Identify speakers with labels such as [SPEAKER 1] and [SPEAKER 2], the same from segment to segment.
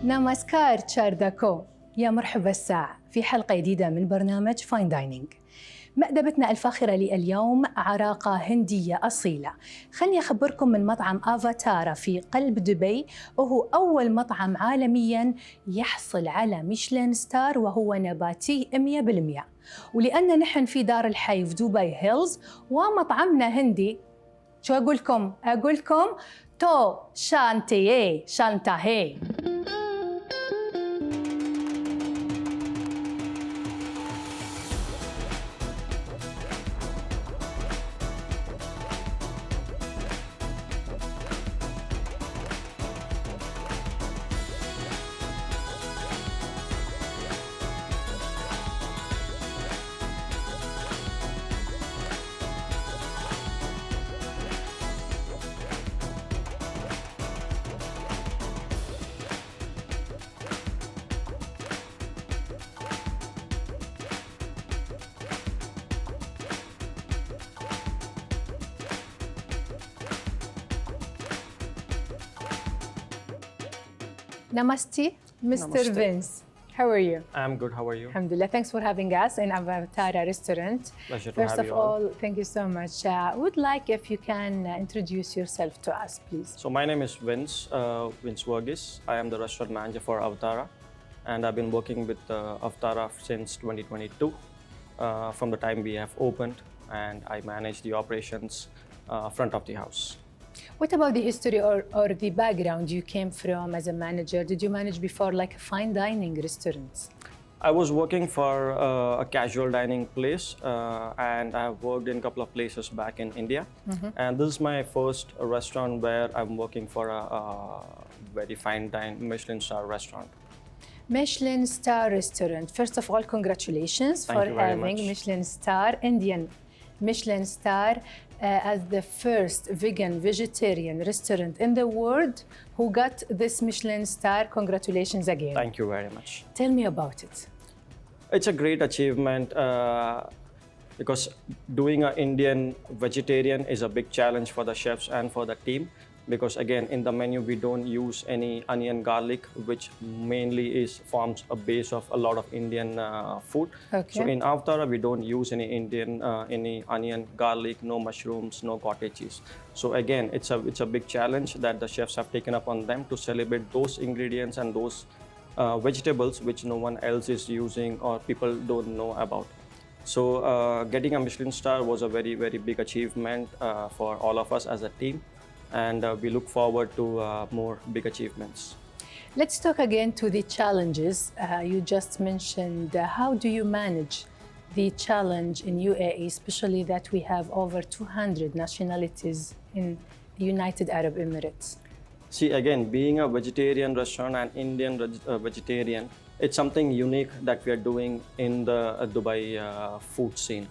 [SPEAKER 1] نمسكار تشارداكو، يا مرحبا الساعة في حلقة جديدة من برنامج فاين دايننج. مأدبتنا الفاخرة لليوم عراقة هندية أصيلة. خلني أخبركم من مطعم آفاتارا في قلب دبي، وهو أول مطعم عالمياً يحصل على ميشلان ستار وهو نباتي 100%. ولأن نحن في دار الحي في دبي هيلز ومطعمنا هندي، شو أقولكم تو شانتيه شانتاهي. Namaste, Mr.
[SPEAKER 2] Namaste.
[SPEAKER 1] Vince. How are you?
[SPEAKER 2] I'm good. How are you?
[SPEAKER 1] Alhamdulillah. Thanks for having us in Avatara restaurant.
[SPEAKER 2] Pleasure to
[SPEAKER 1] First
[SPEAKER 2] have
[SPEAKER 1] of
[SPEAKER 2] you
[SPEAKER 1] all, thank you so much. Would like if you can introduce yourself to us, please.
[SPEAKER 2] So my name is Vince Fārغīs. I am the restaurant manager for Avatara, and I've been working with Avatara since 2022. From the time we have opened, and I manage the operations front of the house.
[SPEAKER 1] What about the history or the background you came from as a manager? Did you manage before like a fine dining restaurants?
[SPEAKER 2] I was working for a casual dining place, and I have worked in a couple of places back in India. And this is my first restaurant where I'm working for a very fine dining Michelin star restaurant.
[SPEAKER 1] Michelin star restaurant. First of all, congratulations
[SPEAKER 2] Thank
[SPEAKER 1] for
[SPEAKER 2] you very
[SPEAKER 1] having
[SPEAKER 2] much.
[SPEAKER 1] Michelin star, Indian Michelin star, as the first vegan vegetarian restaurant in the world who got this Michelin star. Congratulations again.
[SPEAKER 2] Thank you very much.
[SPEAKER 1] Tell me about it.
[SPEAKER 2] It's a great achievement because doing an Indian vegetarian is a big challenge for the chefs and for the team. Because again, in the menu we don't use any onion garlic, which mainly forms a base of a lot of Indian food.
[SPEAKER 1] Okay.
[SPEAKER 2] So in Avatara we don't use any any onion garlic, no mushrooms, no cottage cheese. So again, it's a big challenge that the chefs have taken up on them to celebrate those ingredients and those vegetables which no one else is using or people don't know about. So getting a Michelin star was a very, very big achievement for all of us as a team. And we look forward to more big achievements.
[SPEAKER 1] Let's talk again to the challenges you just mentioned. How do you manage the challenge in UAE, especially that we have over 200 nationalities in United Arab Emirates?
[SPEAKER 2] See, again, being a vegetarian restaurant and Indian vegetarian, it's something unique that we are doing in the Dubai food scene.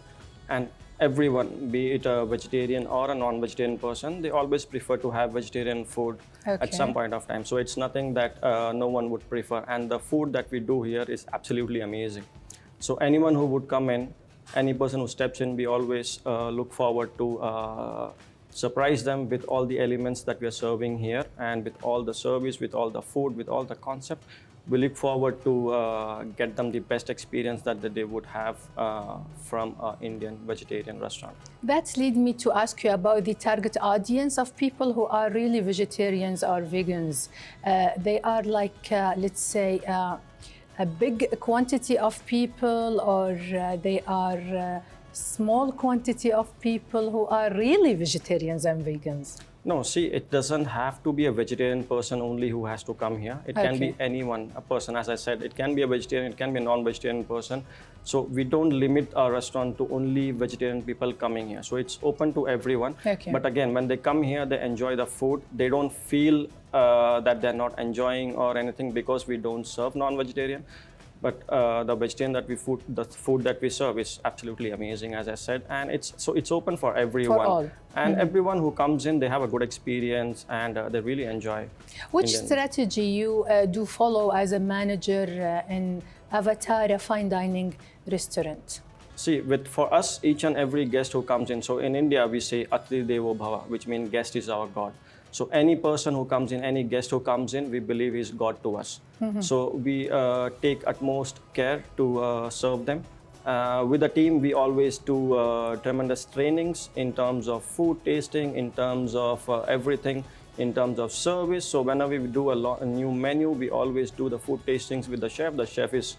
[SPEAKER 2] And everyone, be it a vegetarian or a non-vegetarian person, they always prefer to have vegetarian food at some point of time. So it's nothing that no one would prefer. And the food that we do here is absolutely amazing. So anyone who would come in, any person who steps in, we always look forward to surprise them with all the elements that we are serving here, and with all the service, with all the food, with all the concept. We look forward to get them the best experience that they would have from an Indian vegetarian restaurant.
[SPEAKER 1] That's lead me to ask you about the target audience of people who are really vegetarians or vegans. They are like, let's say, a big quantity of people, or they are small quantity of people who are really vegetarians and vegans?
[SPEAKER 2] No, see, it doesn't have to be a vegetarian person only who has to come here. It can be anyone, a person, as I said. It can be a vegetarian, it can be a non-vegetarian person. So we don't limit our restaurant to only vegetarian people coming here. So it's open to everyone.
[SPEAKER 1] Okay.
[SPEAKER 2] But again, when they come here, they enjoy the food. They don't feel that they're not enjoying or anything because we don't serve non-vegetarian. But the vegetarian the food that we serve is absolutely amazing, as I said, and it's open for everyone.
[SPEAKER 1] For all.
[SPEAKER 2] And everyone who comes in, they have a good experience and they really enjoy.
[SPEAKER 1] Which
[SPEAKER 2] Indian.
[SPEAKER 1] strategy you do follow as a manager in Avatara fine dining restaurant?
[SPEAKER 2] See, for us, each and every guest who comes in, so in India we say Atri Devo Bhava, which means guest is our God. So any person who comes in, any guest who comes in, we believe is God to us. So we take utmost care to serve them. With the team, we always do tremendous trainings in terms of food tasting, in terms of everything, in terms of service. So whenever we do a new menu, we always do the food tastings with the chef. The chef is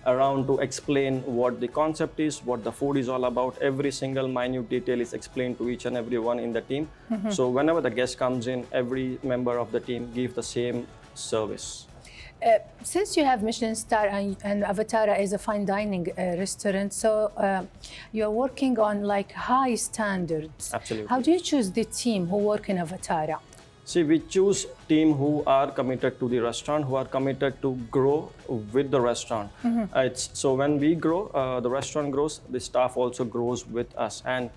[SPEAKER 2] around to explain what the concept is, what the food is all about. Every single minute detail is explained to each and every one in the team. So whenever the guest comes in, every member of the team gives the same service.
[SPEAKER 1] Since you have Michelin star and Avatara is a fine dining restaurant, so you're working on like high standards.
[SPEAKER 2] Absolutely.
[SPEAKER 1] How do you choose the team who work in Avatara?
[SPEAKER 2] See, we choose team who are committed to the restaurant, who are committed to grow with the restaurant. So when we grow, the restaurant grows, the staff also grows with us. And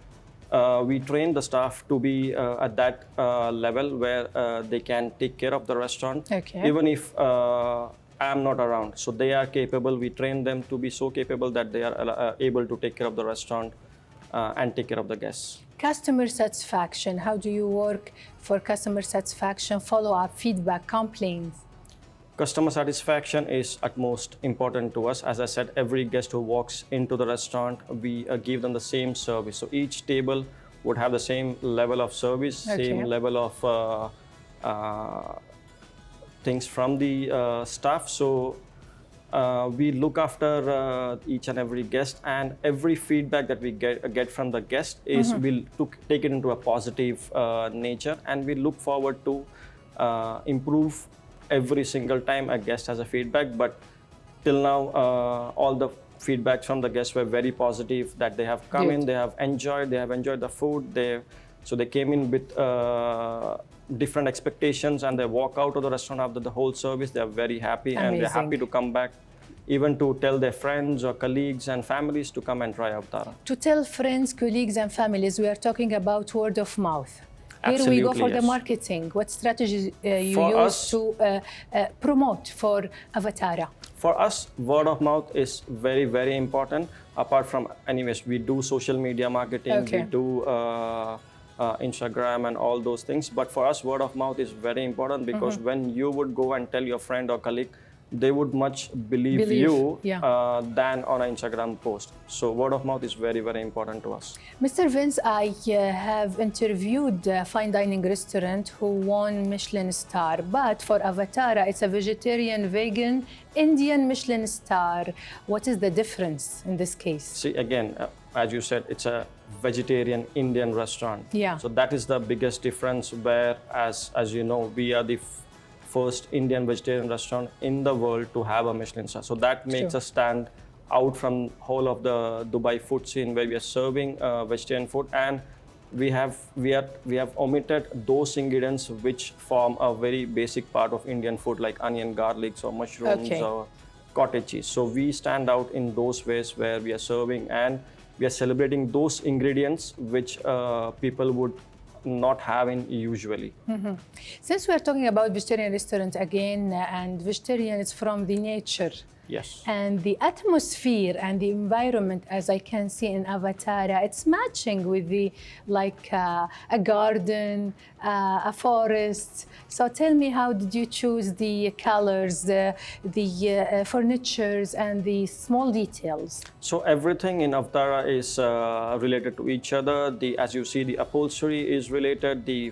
[SPEAKER 2] we train the staff to be at that level where they can take care of the restaurant, even if I'm not around. So they are capable, we train them to be so capable that they are able to take care of the restaurant and take care of the guests.
[SPEAKER 1] Customer satisfaction, how do you work for customer satisfaction, follow-up, feedback, complaints?
[SPEAKER 2] Customer satisfaction is utmost important to us. As I said, every guest who walks into the restaurant, we give them the same service. So each table would have the same level of service, same level of things from the staff. So we look after each and every guest, and every feedback that we get from the guest is we'll take it into a positive nature, and we look forward to improve every single time a guest has a feedback. But till now, all the feedbacks from the guests were very positive, that they have come in, they have enjoyed the food. So they came in with different expectations, and they walk out of the restaurant after the whole service. They are very happy. Amazing. And they're happy to come back, even to tell their friends or colleagues and families to come and try Avatara. To tell
[SPEAKER 1] friends, colleagues and families, we are talking about word of mouth.
[SPEAKER 2] Absolutely,
[SPEAKER 1] here we go for the marketing. What strategies you use to promote for Avatara?
[SPEAKER 2] For us, word of mouth is very, very important. Apart from, anyways, we do social media marketing, we do Instagram and all those things. But for us, word of mouth is very important, because when you would go and tell your friend or colleague, they would much believe you than on an Instagram post. So word of mouth is very, very important to us.
[SPEAKER 1] Mr. Vince, I have interviewed a fine dining restaurant who won Michelin star, but for Avatara, it's a vegetarian, vegan, Indian Michelin star. What is the difference in this case?
[SPEAKER 2] See, again, as you said, it's a vegetarian Indian restaurant. So that is the biggest difference, where, as you know, we are the first Indian vegetarian restaurant in the world to have a Michelin star. So that makes us stand out from whole of the Dubai food scene, where we are serving vegetarian food, and we have omitted those ingredients which form a very basic part of Indian food, like onion, garlics, or mushrooms, or cottage cheese. So we stand out in those ways, where we are serving and we are celebrating those ingredients which people would not having usually.
[SPEAKER 1] Since we are talking about vegetarian restaurant again, and vegetarian is from the nature.
[SPEAKER 2] Yes.
[SPEAKER 1] And the atmosphere and the environment, as I can see in Avatara, it's matching with the a garden, a forest. So tell me, how did you choose the colors, the furnitures, and the small details?
[SPEAKER 2] So everything in Avatara is related to each other. As you see, the upholstery is related, the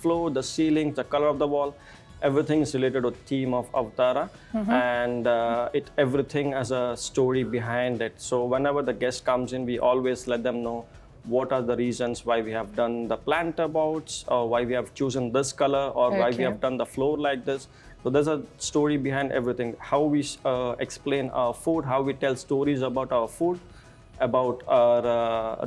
[SPEAKER 2] floor, the ceilings, the color of the wall. Everything is related to the theme of Avatara, and everything has a story behind it. So whenever the guest comes in, we always let them know what are the reasons why we have done the planter boards, or why we have chosen this color, or why we have done the floor like this. So there's a story behind everything. How we explain our food, how we tell stories about our food, about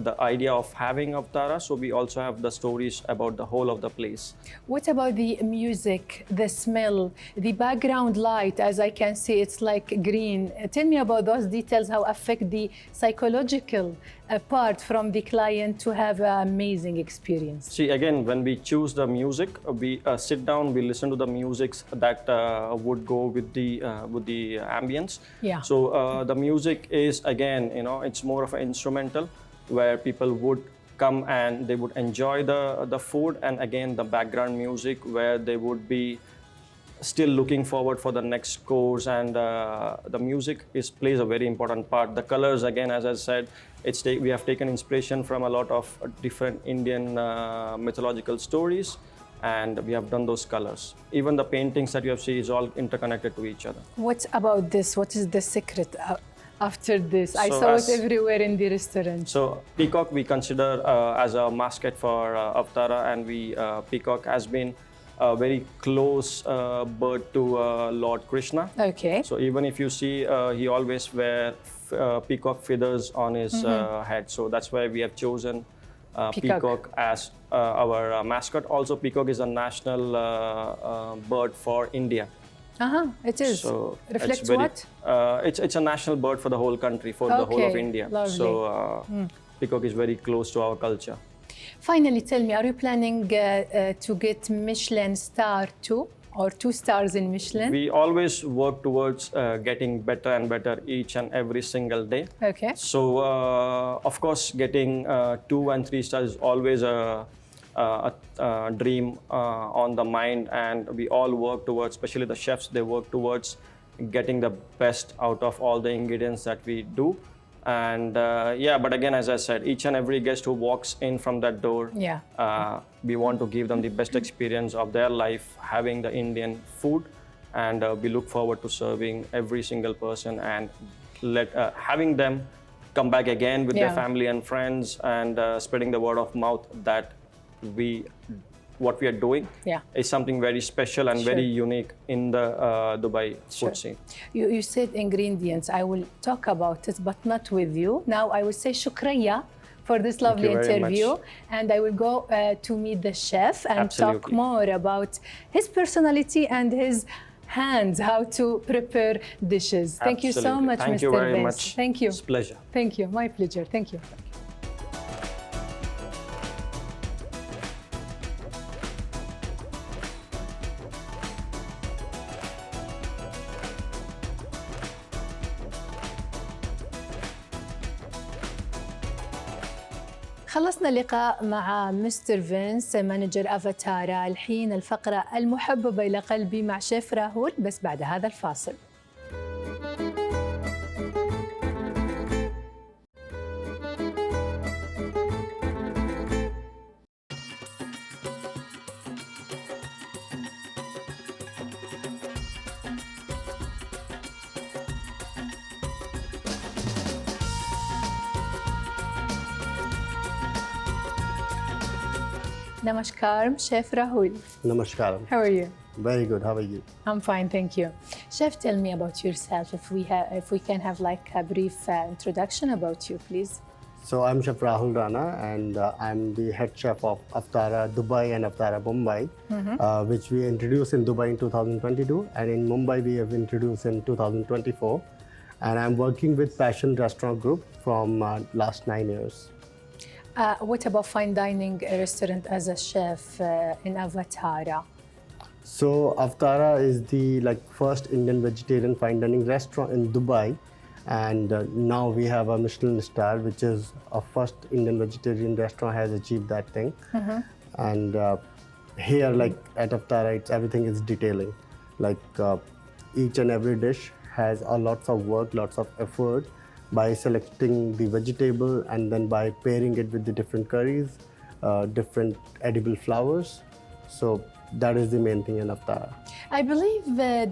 [SPEAKER 2] the idea of having Avatara. So we also have the stories about the whole of the place.
[SPEAKER 1] What about the music, the smell, the background light? As I can see, it's like green. Tell me about those details, how affect the psychological part from the client to have an amazing experience.
[SPEAKER 2] See, again, when we choose the music, we sit down, we listen to the music that would go with the ambience. So the music is, again, it's more more of an instrumental where people would come and they would enjoy the food, and again the background music where they would be still looking forward for the next course, and the music plays a very important part. The colors, again, as I said, we have taken inspiration from a lot of different Indian mythological stories, and we have done those colors. Even the paintings that you have seen is all interconnected to each other.
[SPEAKER 1] What about this? What is the secret after this? I saw it everywhere in the restaurant.
[SPEAKER 2] So peacock we consider as a mascot for Avatara, and peacock has been a very close bird to Lord Krishna.
[SPEAKER 1] Okay.
[SPEAKER 2] So even if you see, he always wear peacock feathers on his head. So that's why we have chosen peacock as our mascot. Also, peacock is a national bird for India.
[SPEAKER 1] It is.
[SPEAKER 2] So
[SPEAKER 1] reflects what?
[SPEAKER 2] It's a national bird for the whole country, for the whole of India.
[SPEAKER 1] Lovely.
[SPEAKER 2] So peacock is very close to our culture.
[SPEAKER 1] Finally, tell me, are you planning to get Michelin star too, or 2 stars in Michelin?
[SPEAKER 2] We always work towards getting better and better each and every single day.
[SPEAKER 1] Okay.
[SPEAKER 2] So, of course, getting 2 and 3 stars is always a dream on the mind, and we all work towards, especially the chefs, they work towards getting the best out of all the ingredients that we do. And but again, as I said, each and every guest who walks in from that door, we want to give them the best experience of their life having the Indian food, and we look forward to serving every single person and having them come back again with their family and friends, and spreading the word of mouth that what we are doing is something very special and very unique in the Dubai food scene.
[SPEAKER 1] You said ingredients. I will talk about it, but not with you. Now I will say shukriya for this lovely interview, and I will go to meet the chef and talk more about his personality and his hands, how to prepare dishes. Thank you so much, Mr.
[SPEAKER 2] Thank you very much.
[SPEAKER 1] Thank you.
[SPEAKER 2] It's a pleasure.
[SPEAKER 1] Thank you. My pleasure. Thank you. خلصنا اللقاء مع مستر فينس مانجر أفاتارا. الحين الفقرة المحببة إلى قلبي مع شيف راهول، بس بعد هذا الفاصل. Namaskar, Chef Rahul.
[SPEAKER 3] Namaskar.
[SPEAKER 1] How are you?
[SPEAKER 3] Very good. How are you?
[SPEAKER 1] I'm fine, thank you. Chef, tell me about yourself. If we can have like a brief introduction about you, please.
[SPEAKER 3] So I'm Chef Rahul Rana, and I'm the head chef of Avatara Dubai and Avatara Mumbai, which we introduced in Dubai in 2022, and in Mumbai we have introduced in 2024. And I'm working with Passion Restaurant Group from last 9 years.
[SPEAKER 1] What about fine dining restaurant as a chef in Avatara?
[SPEAKER 3] So Avatara is the first Indian vegetarian fine dining restaurant in Dubai, and now we have a Michelin star, which is our first Indian vegetarian restaurant has achieved that thing. And here, at Avatara, everything is detailing. Each and every dish has lots of work, lots of effort, by selecting the vegetable and then by pairing it with the different curries, different edible flowers. So that is the main thing in Avatara.
[SPEAKER 1] I believe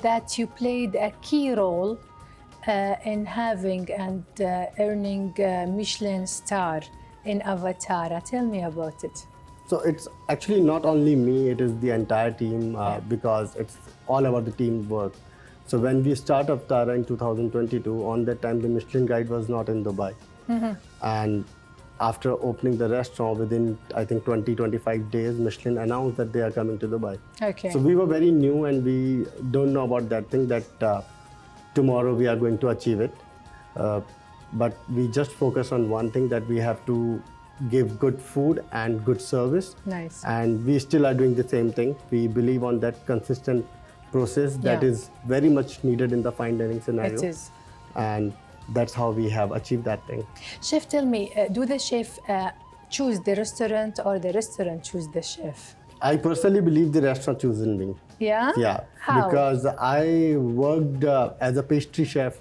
[SPEAKER 1] that you played a key role in having and earning Michelin star in Avatara. Tell me about it.
[SPEAKER 3] So it's actually not only me, it is the entire team because it's all about the teamwork. So when we start Avatara in 2022, on that time the Michelin guide was not in Dubai. And after opening the restaurant, within I think 20-25 days, Michelin announced that they are coming to Dubai.
[SPEAKER 1] Okay.
[SPEAKER 3] So we were very new and we don't know about that thing that tomorrow we are going to achieve it. But we just focus on one thing, that we have to give good food and good service.
[SPEAKER 1] Nice.
[SPEAKER 3] And we still are doing the same thing. We believe on that consistent process that is very much needed in the fine dining scenario.
[SPEAKER 1] It is.
[SPEAKER 3] And that's how we have achieved that thing.
[SPEAKER 1] Chef, tell me, do the chef choose the restaurant or the restaurant choose the chef?
[SPEAKER 3] I personally believe the restaurant chosen me.
[SPEAKER 1] Yeah?
[SPEAKER 3] Yeah,
[SPEAKER 1] How?
[SPEAKER 3] because I worked as a pastry chef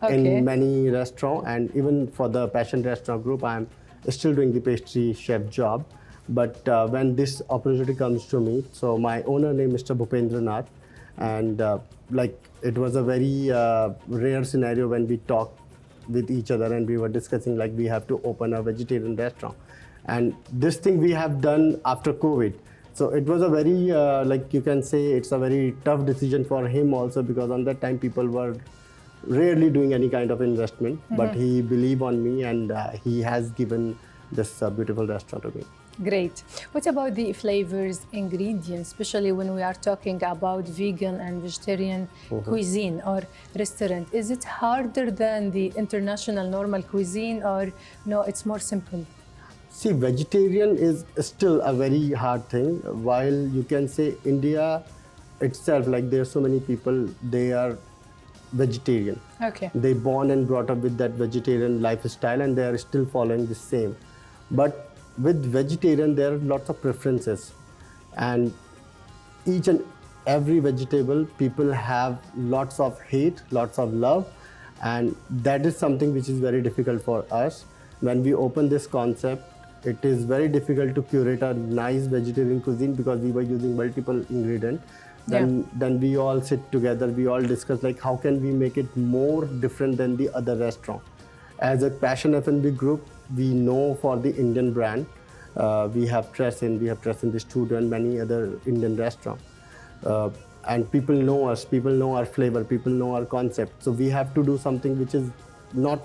[SPEAKER 1] Okay.
[SPEAKER 3] in many restaurants, and even for the Passion Restaurant Group, I'm still doing the pastry chef job. But when this opportunity comes to me, so my owner name is Mr. Bhupendranath, and like it was a very rare scenario when we talked with each other and we were discussing like we have to open a vegetarian restaurant, and this thing we have done after COVID. So it was a very like you can say it's a very tough decision for him also, because on that time people were rarely doing any kind of investment, but he believed on me, and he has given this beautiful restaurant to me.
[SPEAKER 1] Great. What about the flavors, ingredients, especially when we are talking about vegan and vegetarian cuisine or restaurant? Is it harder than the international normal cuisine, or no, it's more simple?
[SPEAKER 3] See, vegetarian is still a very hard thing. While you can say India itself, like there are so many people, they are vegetarian.
[SPEAKER 1] Okay.
[SPEAKER 3] They born and brought up with that vegetarian lifestyle, and they are still following the same. But with vegetarian, there are lots of preferences, and each and every vegetable, people have lots of hate, lots of love, and that is something which is very difficult for us. When we open this concept, it is very difficult to curate a nice vegetarian cuisine because we were using multiple ingredients. Then we all sit together, we all discuss like how can we make it more different than the other restaurant. As a Passion F&B group, we know for the Indian brand, we have trust in the studio and many other Indian restaurants. And people know us, people know our flavor, people know our concept. So we have to do something which is not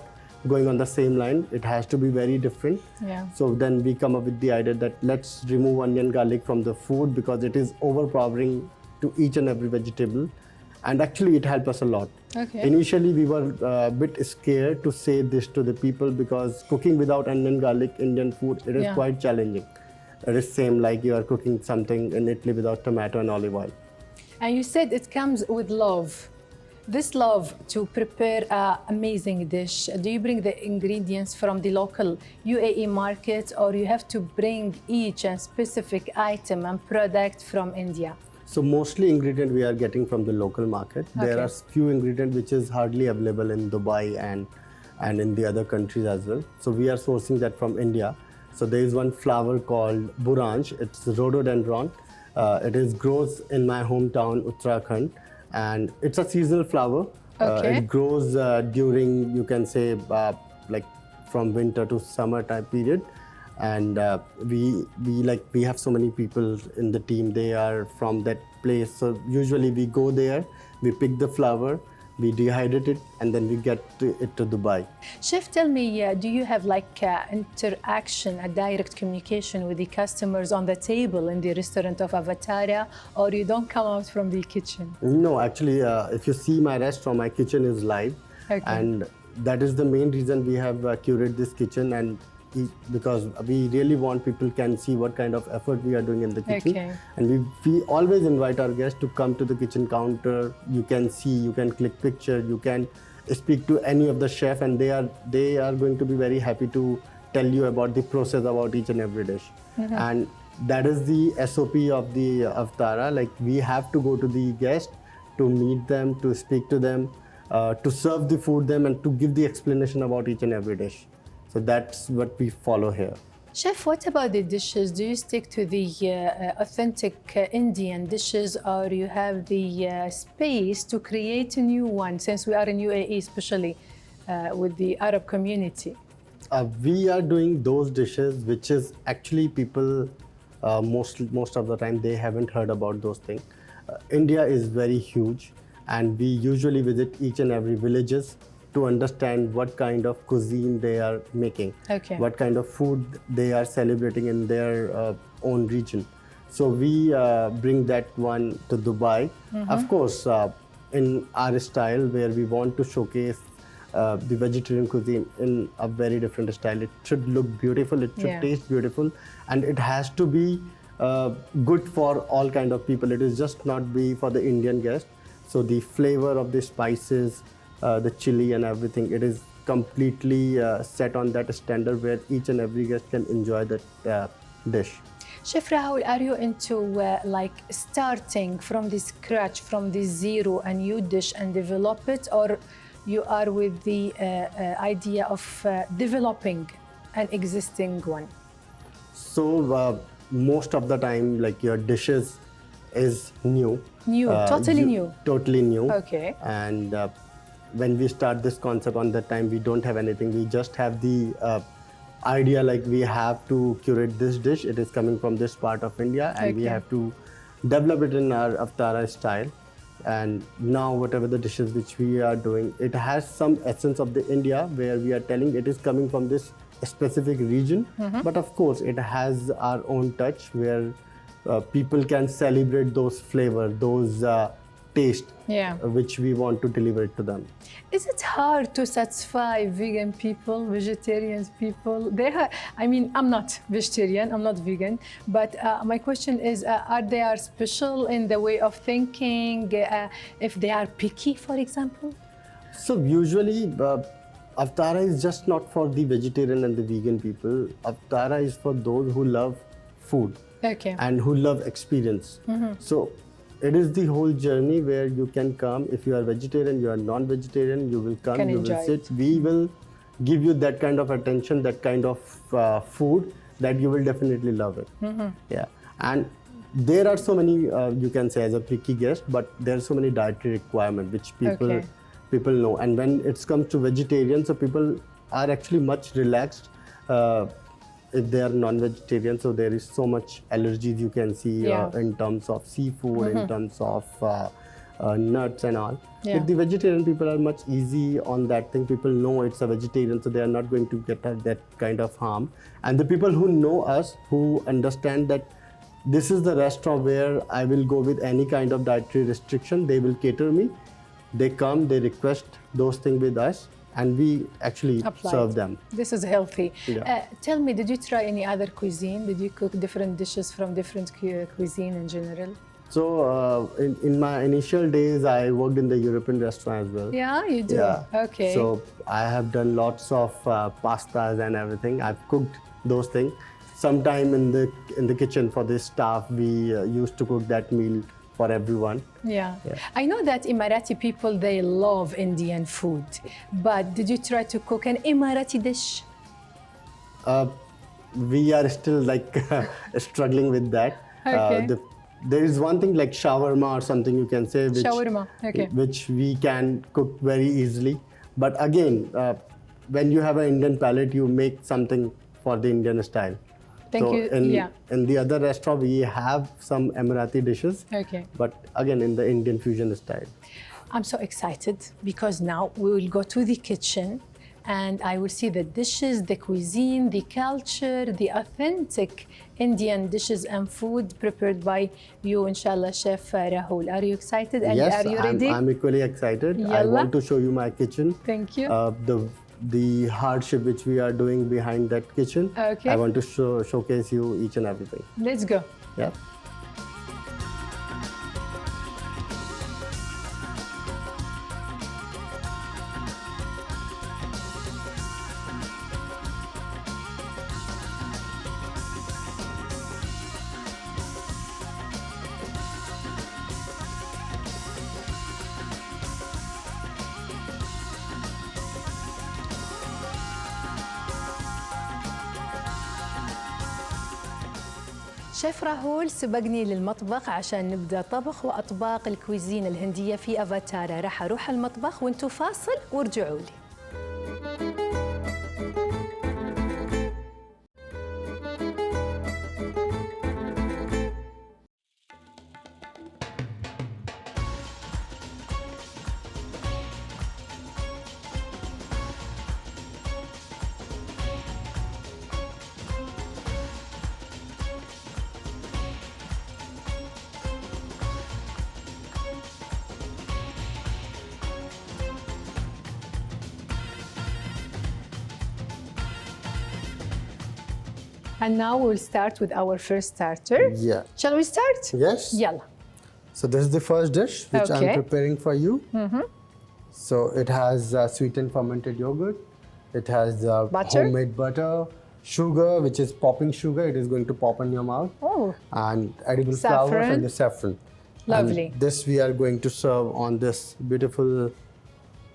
[SPEAKER 3] going on the same line. It has to be very different.
[SPEAKER 1] Yeah.
[SPEAKER 3] So then we come up with the idea that let's remove onion garlic from the food because it is overpowering to each and every vegetable. And actually it helped us a lot.
[SPEAKER 1] Okay.
[SPEAKER 3] Initially we were a bit scared to say this to the people because cooking without onion garlic Indian food, it is quite challenging. It is same like you are cooking something in Italy without tomato and olive oil.
[SPEAKER 1] And you said it comes with love. This love to prepare an amazing dish, do you bring the ingredients from the local UAE market, or you have to bring each and specific item and product from India?
[SPEAKER 3] So mostly ingredient we are getting from the local market. There are few ingredients which is hardly available in Dubai and in the other countries as well. So we are sourcing that from India. So there is one flower called buranj. It's rhododendron. It is grows in my hometown Uttarakhand, and it's a seasonal flower. It grows during, you can say, like from winter to summer time period. And we have so many people in the team. They are from that place. So usually we go there, we pick the flower, we dehydrate it, and then we get it to Dubai.
[SPEAKER 1] Chef, tell me, do you have like interaction, a direct communication with the customers on the table in the restaurant of Avatara, or you don't come out from the kitchen?
[SPEAKER 3] No, actually, if you see my restaurant, my kitchen is live. And that is the main reason we have curated this kitchen, and because we really want people can see what kind of effort we are doing in the kitchen. And we always invite our guests to come to the kitchen counter. You can see, you can click picture, you can speak to any of the chef, and they are going to be very happy to tell you about the process about each and every dish. And that is the SOP of the Avatara. Like we have to go to the guest to meet them, to speak to them, to serve the food them, and to give the explanation about each and every dish. So that's what we follow here.
[SPEAKER 1] Chef, what about the dishes? Do you stick to the authentic Indian dishes, or you have the space to create a new one, since we are in UAE, especially with the Arab community?
[SPEAKER 3] We are doing those dishes which is actually people most of the time they haven't heard about those things. India is very huge, and we usually visit each and every villages to understand what kind of cuisine they are making, what kind of food they are celebrating in their own region. So we bring that one to Dubai. Of course, in our style, where we want to showcase the vegetarian cuisine in a very different style. It should look beautiful, it should taste beautiful, and it has to be good for all kind of people. It is just not be for the Indian guest. So the flavor of the spices, the chili and everything, it is completely set on that standard where each and every guest can enjoy that dish.
[SPEAKER 1] Chef Rahul, are you into like starting from the scratch, from the zero, a new dish and develop it, or you are with the idea of developing an existing one?
[SPEAKER 3] So most of the time, like your dishes is new.
[SPEAKER 1] New, totally new.
[SPEAKER 3] Totally new.
[SPEAKER 1] Okay.
[SPEAKER 3] And when we start this concept, on that time we don't have anything. We just have the idea, like we have to curate this dish. It is coming from this part of India, and we have to develop it in our Avatara style. And now whatever the dishes which we are doing, it has some essence of the India, where we are telling it is coming from this specific region. But of course it has our own touch, where people can celebrate those flavor, those taste, which we want to deliver it to them.
[SPEAKER 1] Is it hard to satisfy vegan people, vegetarian people? I mean, I'm not vegetarian, I'm not vegan, but my question is, are they special in the way of thinking, if they are picky, for example?
[SPEAKER 3] So usually, Avatara is just not for the vegetarian and the vegan people. Avatara is for those who love food.
[SPEAKER 1] Okay.
[SPEAKER 3] And who love experience. So it is the whole journey where you can come. If you are vegetarian, you are non-vegetarian, you will come, you will sit. We will give you that kind of attention, that kind of food that you will definitely love it. Yeah. And there are so many, you can say as a picky guest, but there are so many dietary requirements which people know. And when it comes to vegetarian, so people are actually much relaxed. If they are non-vegetarian, so there is so much allergies you can see in terms of seafood, in terms of nuts and all. If the vegetarian people are much easy on that thing, people know it's a vegetarian, so they are not going to get that kind of harm. And the people who know us, who understand that this is the restaurant where I will go with any kind of dietary restriction, they will cater me. They come, they request those things with us, and we actually serve them.
[SPEAKER 1] This is healthy. Tell me, did you try any other cuisine? Did you cook different dishes from different cuisine in general?
[SPEAKER 3] So in my initial days, I worked in the European restaurant as well.
[SPEAKER 1] Yeah, you do?
[SPEAKER 3] Yeah.
[SPEAKER 1] Okay.
[SPEAKER 3] So I have done lots of pastas and everything. I've cooked those things. Sometime in the kitchen for the staff, we used to cook that meal for everyone.
[SPEAKER 1] Yeah. I know that Emirati people, they love Indian food, but did you try to cook an Emirati dish?
[SPEAKER 3] We are still like struggling with that. There is one thing like shawarma or something you can say, which we can cook very easily. But again, when you have an Indian palate, you make something for the Indian style. In the other restaurant, we have some Emirati dishes, but again in the Indian fusion style.
[SPEAKER 1] I'm so excited because now we will go to the kitchen and I will see the dishes, the cuisine, the culture, the authentic Indian dishes and food prepared by you, inshallah, Chef Rahul. Are you excited? And
[SPEAKER 3] yes,
[SPEAKER 1] are you ready?
[SPEAKER 3] I'm equally excited. I want to show you my kitchen.
[SPEAKER 1] Thank you.
[SPEAKER 3] The hardship which we are doing behind that kitchen. I want to showcase you each and everything.
[SPEAKER 1] Let's go.
[SPEAKER 3] Yeah.
[SPEAKER 1] شيف راهول سبقني للمطبخ عشان نبدأ طبخ وأطباق الكويزين الهندية في أفاتارا. راح أروح المطبخ وانتوا فاصل وارجعوا لي. And now we'll start with our first starter.
[SPEAKER 3] Yeah.
[SPEAKER 1] Shall we start?
[SPEAKER 3] Yes.
[SPEAKER 1] Yalla.
[SPEAKER 3] So this is the first dish which I'm preparing for you. So it has sweetened fermented yogurt, It has
[SPEAKER 1] Butter?
[SPEAKER 3] homemade butter, sugar, which is popping sugar. It is going to pop in your mouth.
[SPEAKER 1] Oh,
[SPEAKER 3] And edible flowers
[SPEAKER 1] Saffron.
[SPEAKER 3] and the saffron.
[SPEAKER 1] Lovely.
[SPEAKER 3] And this we are going to serve on this beautiful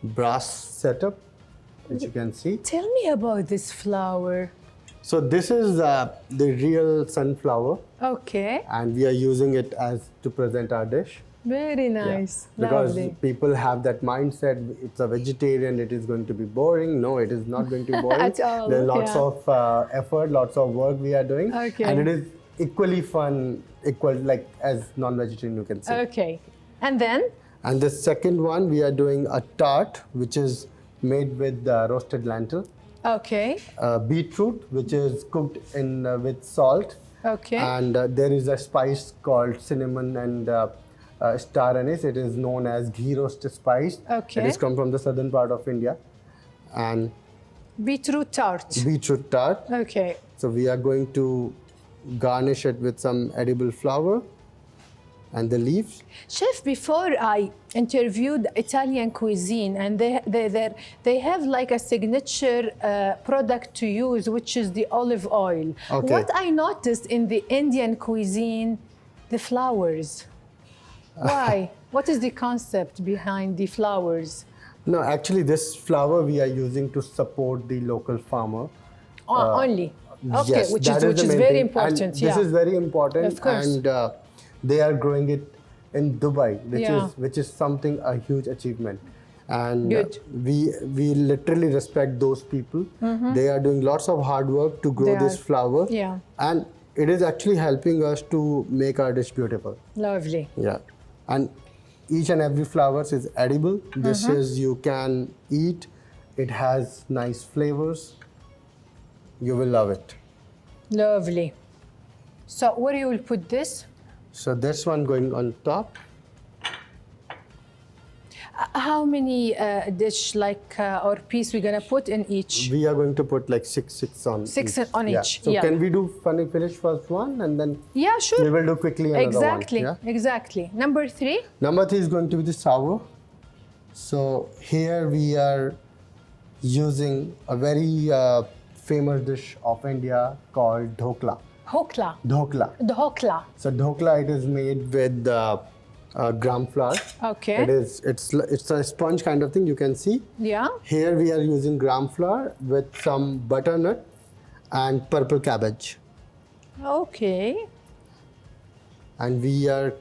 [SPEAKER 3] brass setup, which you can see.
[SPEAKER 1] tell me about this flower.
[SPEAKER 3] So this is the real sunflower,
[SPEAKER 1] Okay,
[SPEAKER 3] and we are using it as to present our dish.
[SPEAKER 1] very nice.
[SPEAKER 3] Because
[SPEAKER 1] Lovely.
[SPEAKER 3] people have that mindset, it's a vegetarian, it is going to be boring. No, it is not going to be boring.
[SPEAKER 1] At all,
[SPEAKER 3] There's lots
[SPEAKER 1] yeah.
[SPEAKER 3] of effort, lots of work we are doing.
[SPEAKER 1] Okay.
[SPEAKER 3] And it is equally fun, equal like as non-vegetarian you can say.
[SPEAKER 1] Okay, and then?
[SPEAKER 3] And the second one, we are doing a tart, which is made with roasted lentil.
[SPEAKER 1] Okay,
[SPEAKER 3] Beetroot, which is cooked in with salt.
[SPEAKER 1] okay.
[SPEAKER 3] And there is a spice called cinnamon and star anise. It is known as ghee roast spice.
[SPEAKER 1] Okay.
[SPEAKER 3] It is come from the southern part of India. And
[SPEAKER 1] Beetroot tart.
[SPEAKER 3] beetroot tart.
[SPEAKER 1] Okay,
[SPEAKER 3] So we are going to garnish it with some edible flour and the leaves.
[SPEAKER 1] Chef, before I interviewed Italian cuisine, and they have like a signature product to use, which is the olive oil.
[SPEAKER 3] Okay.
[SPEAKER 1] What I noticed in the Indian cuisine, the flowers. Why? What is the concept behind the flowers?
[SPEAKER 3] No, actually this flour we are using to support the local farmer.
[SPEAKER 1] Only. Okay,
[SPEAKER 3] Yes,
[SPEAKER 1] which
[SPEAKER 3] that
[SPEAKER 1] is
[SPEAKER 3] the main
[SPEAKER 1] very
[SPEAKER 3] thing.
[SPEAKER 1] important.
[SPEAKER 3] And
[SPEAKER 1] Yeah.
[SPEAKER 3] this is very important.
[SPEAKER 1] Of course.
[SPEAKER 3] And they are growing it in Dubai,
[SPEAKER 1] Yeah.
[SPEAKER 3] which is something a huge achievement. And
[SPEAKER 1] Good.
[SPEAKER 3] we literally respect those people. They are doing lots of hard work to grow
[SPEAKER 1] They
[SPEAKER 3] this
[SPEAKER 1] are.
[SPEAKER 3] flower.
[SPEAKER 1] Yeah.
[SPEAKER 3] And it is actually helping us to make our dish beautiful.
[SPEAKER 1] Lovely.
[SPEAKER 3] Yeah. And each and every flower is edible. This is you can eat. It has nice flavors. You will love it.
[SPEAKER 1] Lovely. So where you will put this?
[SPEAKER 3] So this one going on top.
[SPEAKER 1] How many dish or piece we're gonna put in each?
[SPEAKER 3] We are going to put like six on
[SPEAKER 1] Six
[SPEAKER 3] each.
[SPEAKER 1] on
[SPEAKER 3] Yeah.
[SPEAKER 1] each,
[SPEAKER 3] So
[SPEAKER 1] yeah.
[SPEAKER 3] can we do finish first one and then
[SPEAKER 1] Yeah,
[SPEAKER 3] we
[SPEAKER 1] sure.
[SPEAKER 3] will do quickly another
[SPEAKER 1] Exactly.
[SPEAKER 3] one. Yeah?
[SPEAKER 1] Exactly. Number 3.
[SPEAKER 3] Number 3 is going to be the sour. So here we are using a very famous dish of India called dhokla.
[SPEAKER 1] Hokla.
[SPEAKER 3] Dhokla.
[SPEAKER 1] Dhokla.
[SPEAKER 3] So dhokla, it is made with gram flour.
[SPEAKER 1] Okay.
[SPEAKER 3] It's a sponge kind of thing. You can see.
[SPEAKER 1] Yeah.
[SPEAKER 3] Here we are using gram flour with some butternut and purple cabbage,
[SPEAKER 1] Okay.
[SPEAKER 3] and we are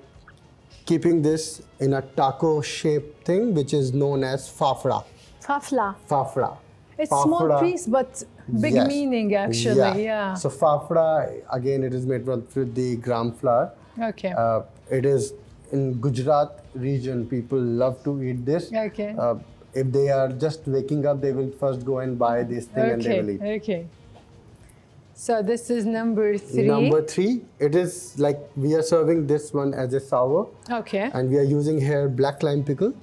[SPEAKER 3] keeping this in a taco shaped thing, which is known as fafra.
[SPEAKER 1] Fafla.
[SPEAKER 3] Fafra.
[SPEAKER 1] It's small
[SPEAKER 3] Fafra.
[SPEAKER 1] piece, but big
[SPEAKER 3] Yes.
[SPEAKER 1] meaning actually. Yeah.
[SPEAKER 3] So fafra, again, it is made with the gram flour.
[SPEAKER 1] Okay.
[SPEAKER 3] It is in Gujarat region. People love to eat this.
[SPEAKER 1] Okay.
[SPEAKER 3] If they are just waking up, they will first go and buy this thing and they will eat.
[SPEAKER 1] Okay. So this is number 3.
[SPEAKER 3] Number 3, it is like we are serving this one as a sour,
[SPEAKER 1] Okay.
[SPEAKER 3] and we are using here black lime pickle.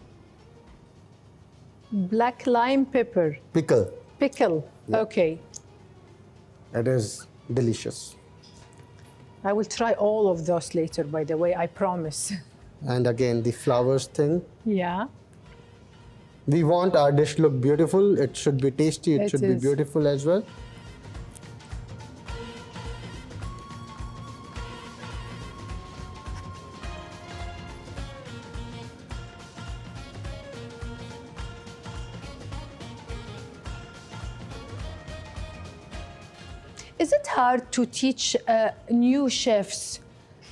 [SPEAKER 1] Black lime pepper.
[SPEAKER 3] Pickle.
[SPEAKER 1] Pickle. Okay.
[SPEAKER 3] It is delicious.
[SPEAKER 1] I will try all of those later, by the way, I promise.
[SPEAKER 3] And again, the flowers thing.
[SPEAKER 1] Yeah.
[SPEAKER 3] We want our dish look beautiful. It should be tasty. It
[SPEAKER 1] It
[SPEAKER 3] should be
[SPEAKER 1] is.
[SPEAKER 3] beautiful as well.
[SPEAKER 1] Is it hard to teach new chefs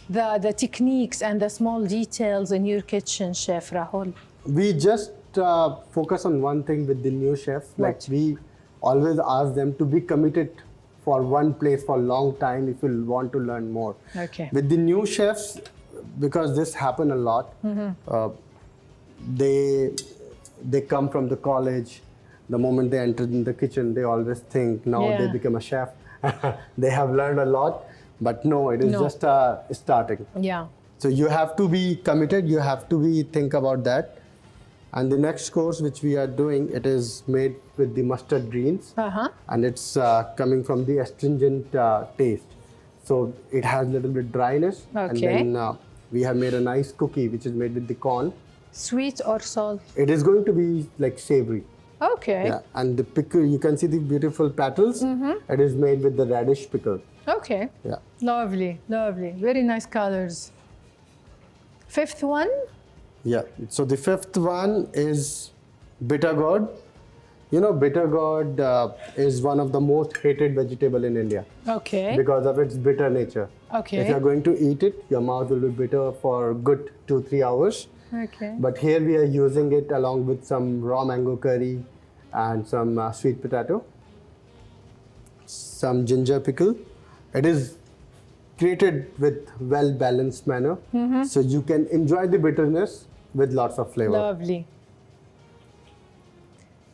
[SPEAKER 1] the techniques and the small details in your kitchen, Chef Rahul?
[SPEAKER 3] We just focus on one thing with the new chefs. Like
[SPEAKER 1] What?
[SPEAKER 3] we always ask them to be committed for one place for a long time if you want to learn more.
[SPEAKER 1] Okay.
[SPEAKER 3] With the new chefs, because this happen a lot, they come from the college. The moment they enter in the kitchen, they always think now they
[SPEAKER 1] Yeah.
[SPEAKER 3] become a chef. They have learned a lot, but no, it is
[SPEAKER 1] No.
[SPEAKER 3] just starting.
[SPEAKER 1] Yeah.
[SPEAKER 3] So you have to be committed. You have to be think about that. And the next course which we are doing, it is made with the mustard greens, and it's coming from the astringent taste. So it has a little bit dryness, and
[SPEAKER 1] Okay.
[SPEAKER 3] then we have made a nice cookie which is made with the corn.
[SPEAKER 1] Sweet or salt?
[SPEAKER 3] It is going to be like savory.
[SPEAKER 1] Okay.
[SPEAKER 3] Yeah, and the pickle, you can see the beautiful petals. It is made with the radish pickle.
[SPEAKER 1] Okay.
[SPEAKER 3] Yeah.
[SPEAKER 1] Lovely, lovely. Very nice colors. Fifth one?
[SPEAKER 3] Yeah. So the fifth one is bitter gourd. You know, bitter gourd is one of the most hated vegetable in India
[SPEAKER 1] Okay.
[SPEAKER 3] because of its bitter nature.
[SPEAKER 1] Okay.
[SPEAKER 3] If you're going to eat it, your mouth will be bitter for good 2-3 hours.
[SPEAKER 1] Okay.
[SPEAKER 3] But here we are using it along with some raw mango curry and some sweet potato, some ginger pickle. It is created with well-balanced manner, so you can enjoy the bitterness with lots of flavor.
[SPEAKER 1] Lovely.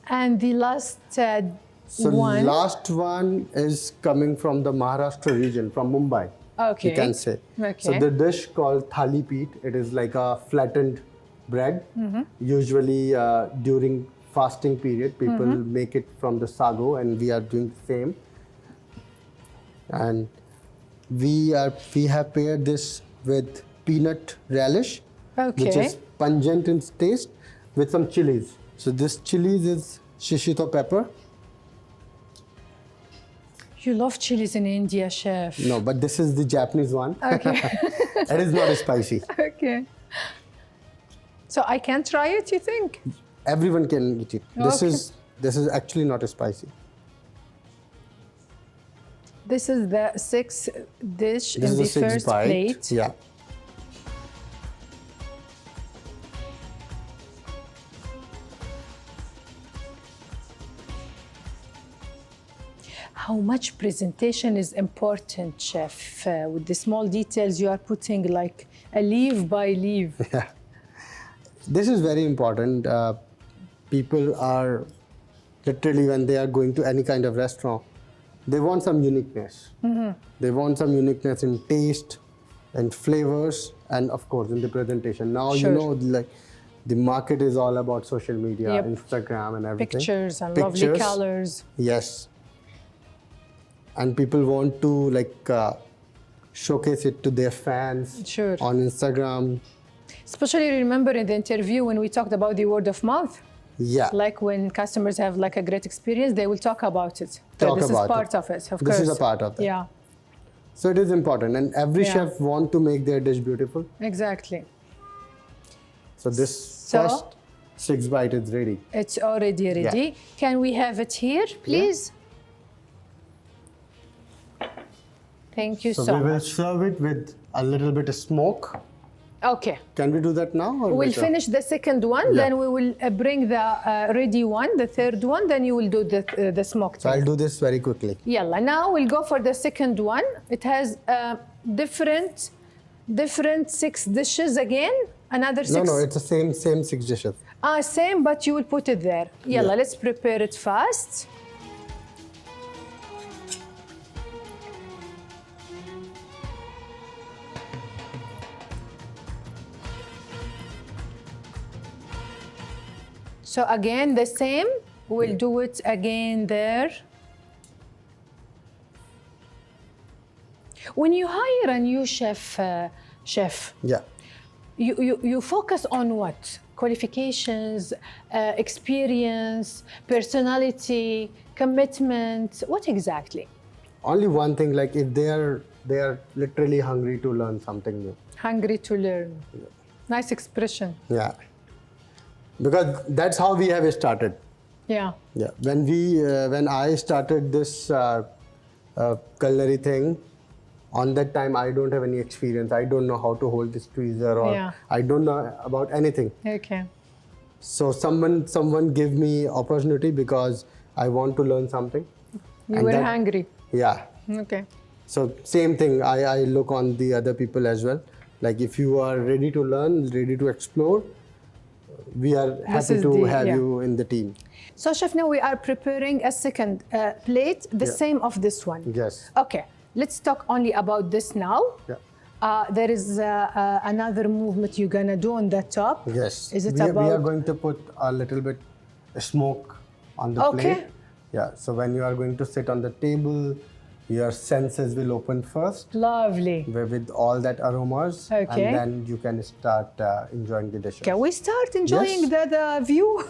[SPEAKER 1] And the last
[SPEAKER 3] So
[SPEAKER 1] one?
[SPEAKER 3] last one is coming from the Maharashtra region, from Mumbai.
[SPEAKER 1] Okay.
[SPEAKER 3] You can say.
[SPEAKER 1] Okay.
[SPEAKER 3] So the dish called thali peet, it is like a flattened bread. Usually during fasting period, people make it from the sago, and we are doing the same. And we have paired this with peanut relish, which
[SPEAKER 1] Okay.
[SPEAKER 3] is pungent in taste, with some chilies. So this chilies is shishito pepper.
[SPEAKER 1] You love chilies in India, chef.
[SPEAKER 3] No, but this is the Japanese one.
[SPEAKER 1] Okay.
[SPEAKER 3] It is not spicy.
[SPEAKER 1] Okay. So I can try it, you think?
[SPEAKER 3] Everyone can eat it.
[SPEAKER 1] Okay.
[SPEAKER 3] This is actually not spicy.
[SPEAKER 1] This is the sixth dish
[SPEAKER 3] This
[SPEAKER 1] in
[SPEAKER 3] is
[SPEAKER 1] the
[SPEAKER 3] the sixth
[SPEAKER 1] first
[SPEAKER 3] bite.
[SPEAKER 1] plate.
[SPEAKER 3] Yeah.
[SPEAKER 1] How much presentation is important, chef? With the small details you are putting, like a leaf by leaf.
[SPEAKER 3] Yeah. This is very important. People are literally, when they are going to any kind of restaurant, they want some uniqueness. They want some uniqueness in taste and flavors, and of course in the presentation. Now
[SPEAKER 1] Sure.
[SPEAKER 3] you know, like the market is all about social media,
[SPEAKER 1] Yep.
[SPEAKER 3] Instagram, and everything.
[SPEAKER 1] Pictures and lovely colors.
[SPEAKER 3] Yes. And people want to showcase it to their fans
[SPEAKER 1] Sure.
[SPEAKER 3] on Instagram.
[SPEAKER 1] Especially remember in the interview when we talked about the word of mouth.
[SPEAKER 3] Yeah.
[SPEAKER 1] Like when customers have like a great experience, they will talk about it.
[SPEAKER 3] Talk
[SPEAKER 1] This
[SPEAKER 3] about
[SPEAKER 1] is part
[SPEAKER 3] it.
[SPEAKER 1] of it, of
[SPEAKER 3] This
[SPEAKER 1] course.
[SPEAKER 3] is a part of that.
[SPEAKER 1] Yeah,
[SPEAKER 3] So it is important, and every
[SPEAKER 1] Yeah.
[SPEAKER 3] chef want to make their dish beautiful.
[SPEAKER 1] exactly.
[SPEAKER 3] So this
[SPEAKER 1] So-
[SPEAKER 3] first 6 bite is ready.
[SPEAKER 1] It's already ready. Can we have it here, please? Thank you
[SPEAKER 3] So
[SPEAKER 1] so
[SPEAKER 3] we will
[SPEAKER 1] much.
[SPEAKER 3] serve it with a little bit of smoke.
[SPEAKER 1] Okay.
[SPEAKER 3] Can we do that now or
[SPEAKER 1] We'll
[SPEAKER 3] later?
[SPEAKER 1] finish the second one,
[SPEAKER 3] Yeah.
[SPEAKER 1] then we will bring the ready one, the third one, then you will do the smoked.
[SPEAKER 3] So I'll do this very quickly.
[SPEAKER 1] Yalla, now we'll go for the second one. It has different 6 dishes again. Another 6.
[SPEAKER 3] No, it's the same 6 dishes.
[SPEAKER 1] Same, but you will put it there. Yalla,
[SPEAKER 3] Yeah.
[SPEAKER 1] let's prepare it fast. So again, the same. We'll do it again there. When you hire a new chef,
[SPEAKER 3] Yeah.
[SPEAKER 1] you focus on what? Qualifications, experience, personality, commitment. What exactly?
[SPEAKER 3] Only one thing, like if they are literally hungry to learn something new.
[SPEAKER 1] Hungry to learn. Nice expression.
[SPEAKER 3] Yeah. Because that's how we have started.
[SPEAKER 1] Yeah.
[SPEAKER 3] Yeah. When I started this culinary thing, on that time I don't have any experience. I don't know how to hold this tweezer, or
[SPEAKER 1] Yeah.
[SPEAKER 3] I don't know about anything.
[SPEAKER 1] Okay.
[SPEAKER 3] So someone gave me opportunity because I want to learn something.
[SPEAKER 1] You
[SPEAKER 3] And
[SPEAKER 1] were
[SPEAKER 3] that-
[SPEAKER 1] hungry.
[SPEAKER 3] Yeah.
[SPEAKER 1] Okay.
[SPEAKER 3] So same thing, I look on the other people as well. Like if you are ready to learn, ready to explore, we are happy
[SPEAKER 1] is
[SPEAKER 3] to
[SPEAKER 1] the-
[SPEAKER 3] have
[SPEAKER 1] yeah.
[SPEAKER 3] you in the team.
[SPEAKER 1] So, chef, now we are preparing a second plate, the
[SPEAKER 3] Yeah.
[SPEAKER 1] same of this one.
[SPEAKER 3] Yes.
[SPEAKER 1] Okay. Let's talk only about this now.
[SPEAKER 3] Yeah.
[SPEAKER 1] There is another movement you're gonna do on the top.
[SPEAKER 3] Yes.
[SPEAKER 1] Is it
[SPEAKER 3] we
[SPEAKER 1] about?
[SPEAKER 3] are going to put a little bit smoke on the
[SPEAKER 1] Okay.
[SPEAKER 3] plate. Yeah. So when you are going to sit on the table, your senses will open first
[SPEAKER 1] Lovely.
[SPEAKER 3] with all that aromas,
[SPEAKER 1] Okay.
[SPEAKER 3] and then you can start enjoying the dishes.
[SPEAKER 1] Can we start enjoying
[SPEAKER 3] Yes.
[SPEAKER 1] the view?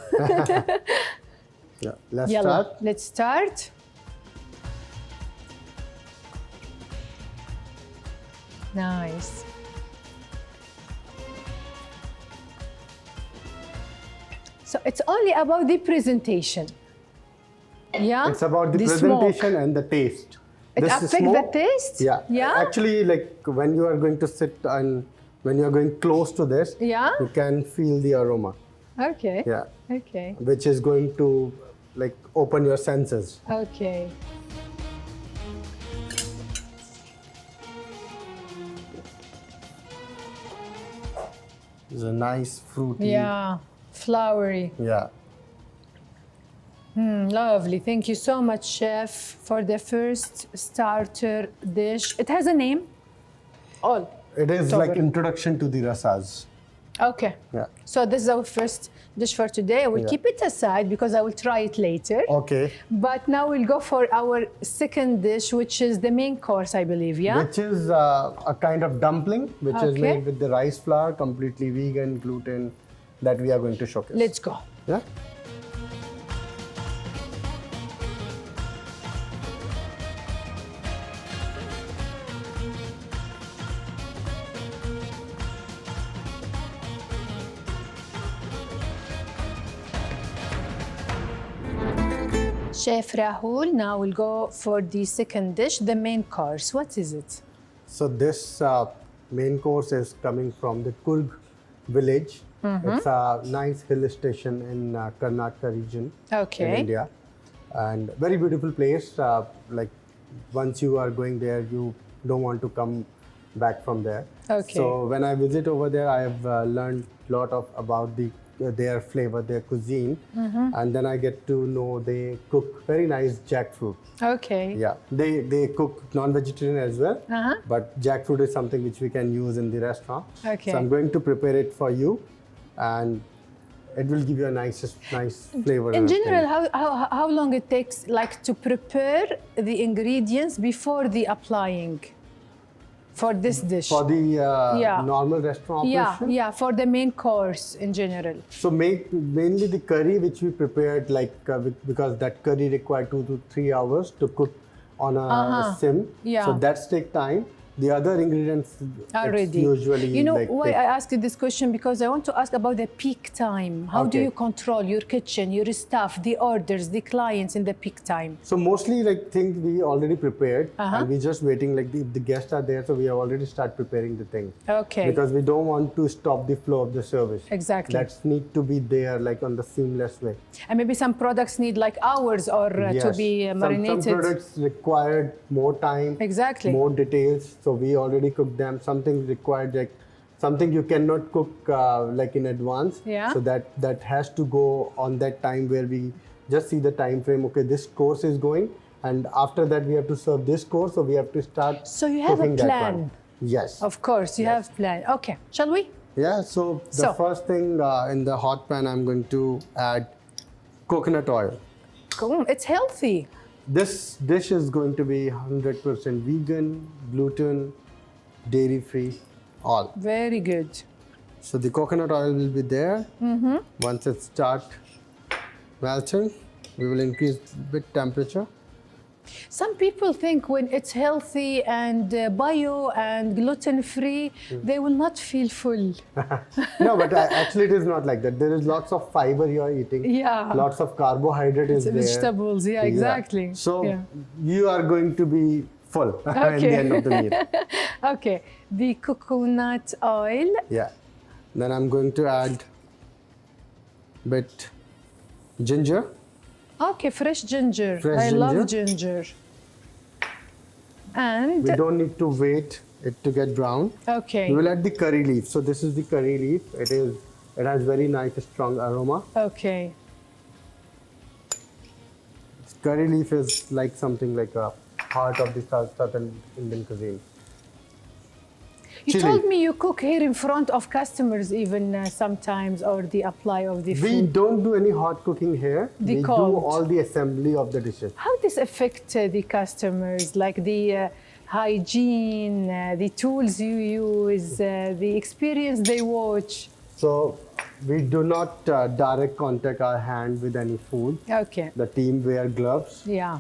[SPEAKER 3] Yeah. Let's
[SPEAKER 1] يلا
[SPEAKER 3] start.
[SPEAKER 1] let's start. Nice. So it's only about the presentation. Yeah.
[SPEAKER 3] It's about the
[SPEAKER 1] smoke.
[SPEAKER 3] presentation and the taste.
[SPEAKER 1] It
[SPEAKER 3] This
[SPEAKER 1] affects the
[SPEAKER 3] smoke-
[SPEAKER 1] taste?
[SPEAKER 3] Yeah.
[SPEAKER 1] Yeah?
[SPEAKER 3] Actually, like when you are going to sit and when you are going close to this,
[SPEAKER 1] Yeah?
[SPEAKER 3] you can feel the aroma.
[SPEAKER 1] Okay.
[SPEAKER 3] Yeah.
[SPEAKER 1] Okay.
[SPEAKER 3] Which is going to like open your senses.
[SPEAKER 1] Okay.
[SPEAKER 3] It's a nice fruity.
[SPEAKER 1] Yeah. Flowery.
[SPEAKER 3] Yeah.
[SPEAKER 1] Lovely. Thank you so much, chef, for the first starter dish. It has a name? All.
[SPEAKER 3] It is
[SPEAKER 1] Strawberry.
[SPEAKER 3] like introduction to the rasas.
[SPEAKER 1] Okay.
[SPEAKER 3] Yeah.
[SPEAKER 1] So this is our first dish for today. I will
[SPEAKER 3] Yeah.
[SPEAKER 1] keep it aside because I will try it later.
[SPEAKER 3] Okay.
[SPEAKER 1] But now we'll go for our second dish, which is the main course, I believe, yeah?
[SPEAKER 3] Which is a kind of dumpling, which is
[SPEAKER 1] Okay.
[SPEAKER 3] made with the rice flour, completely vegan, gluten, that we are going to showcase.
[SPEAKER 1] Let's go.
[SPEAKER 3] Yeah.
[SPEAKER 1] Chef Rahul, now we'll go for the second dish, the main course. What is it?
[SPEAKER 3] So this main course is coming from the Kurg village. It's a nice hill station in Karnataka region
[SPEAKER 1] Okay.
[SPEAKER 3] in India, and very beautiful place. Like once you are going there, you don't want to come back from there.
[SPEAKER 1] Okay.
[SPEAKER 3] So when I visit over there, I have learned a lot of about their flavor, their cuisine, and then I get to know they cook very nice jackfruit.
[SPEAKER 1] Okay.
[SPEAKER 3] Yeah, they cook non-vegetarian as well,
[SPEAKER 1] Uh-huh.
[SPEAKER 3] but jackfruit is something which we can use in the restaurant.
[SPEAKER 1] Okay.
[SPEAKER 3] So I'm going to prepare it for you, and it will give you a nice flavor.
[SPEAKER 1] In
[SPEAKER 3] and
[SPEAKER 1] general,
[SPEAKER 3] everything.
[SPEAKER 1] how long it takes like to prepare the ingredients before the applying for this dish?
[SPEAKER 3] For the
[SPEAKER 1] Yeah.
[SPEAKER 3] normal restaurant
[SPEAKER 1] yeah,
[SPEAKER 3] operation.
[SPEAKER 1] yeah, for the main course in general.
[SPEAKER 3] So mainly the curry which we prepared, like because that curry required 2 to 3 hours to cook on a sim.
[SPEAKER 1] Yeah.
[SPEAKER 3] So that's take time. The other ingredients
[SPEAKER 1] Are
[SPEAKER 3] it's
[SPEAKER 1] ready.
[SPEAKER 3] usually
[SPEAKER 1] You know
[SPEAKER 3] like
[SPEAKER 1] why
[SPEAKER 3] take-
[SPEAKER 1] I asked you this question? Because I want to ask about the peak time. How do
[SPEAKER 3] Okay.
[SPEAKER 1] you control your kitchen, your staff, the orders, the clients in the peak time?
[SPEAKER 3] So mostly like things we already prepared, and we just waiting like if the guests are there, so we have already start preparing the thing.
[SPEAKER 1] Okay.
[SPEAKER 3] Because we don't want to stop the flow of the service.
[SPEAKER 1] Exactly.
[SPEAKER 3] That's need to be there like on the seamless way.
[SPEAKER 1] And maybe some products need like hours or to
[SPEAKER 3] Yes.
[SPEAKER 1] be marinated.
[SPEAKER 3] Some products required more time,
[SPEAKER 1] Exactly.
[SPEAKER 3] more details. So we already cooked them. Something required like something you cannot cook like in advance.
[SPEAKER 1] Yeah.
[SPEAKER 3] So that has to go on that time where we just see the time frame. Okay, this course is going, and after that we have to serve this course. So we have to start.
[SPEAKER 1] So you have a
[SPEAKER 3] cooking that
[SPEAKER 1] plan.
[SPEAKER 3] one. Yes.
[SPEAKER 1] Of course, you have plan. Okay, shall we?
[SPEAKER 3] Yeah. So the
[SPEAKER 1] So-
[SPEAKER 3] first thing in the hot pan, I'm going to add coconut oil.
[SPEAKER 1] Cool. It's healthy.
[SPEAKER 3] This dish is going to be 100% vegan, gluten, dairy-free, all.
[SPEAKER 1] Very good.
[SPEAKER 3] So the coconut oil will be there. Once it starts melting, we will increase a bit temperature.
[SPEAKER 1] Some people think when it's healthy and bio and gluten-free, they will not feel full.
[SPEAKER 3] No, but actually it is not like that. There is lots of fiber you are eating.
[SPEAKER 1] Yeah.
[SPEAKER 3] Lots of carbohydrate is there.
[SPEAKER 1] Vegetables, yeah, exactly.
[SPEAKER 3] So
[SPEAKER 1] Yeah.
[SPEAKER 3] you are going to be full in the end of the meal.
[SPEAKER 1] Okay, the coconut oil.
[SPEAKER 3] Yeah. Then I'm going to add bit ginger.
[SPEAKER 1] Okay, fresh ginger.
[SPEAKER 3] Fresh
[SPEAKER 1] I love
[SPEAKER 3] ginger.
[SPEAKER 1] ginger. And
[SPEAKER 3] We don't need to wait it to get brown.
[SPEAKER 1] okay,
[SPEAKER 3] We will add the curry leaf. So this is the curry leaf. It has very nice strong aroma.
[SPEAKER 1] okay.
[SPEAKER 3] Curry leaf is like something like a heart of the southern Indian cuisine.
[SPEAKER 1] You
[SPEAKER 3] Chili.
[SPEAKER 1] told me you cook here in front of customers even sometimes, or the apply of the
[SPEAKER 3] We
[SPEAKER 1] food.
[SPEAKER 3] don't do any hot cooking here.
[SPEAKER 1] The
[SPEAKER 3] we
[SPEAKER 1] cold.
[SPEAKER 3] do all the assembly of the dishes.
[SPEAKER 1] How this affect the customers, like the hygiene, the tools you use, the experience they watch?
[SPEAKER 3] So we do not direct contact our hand with any food.
[SPEAKER 1] Okay.
[SPEAKER 3] The team wear gloves.
[SPEAKER 1] Yeah.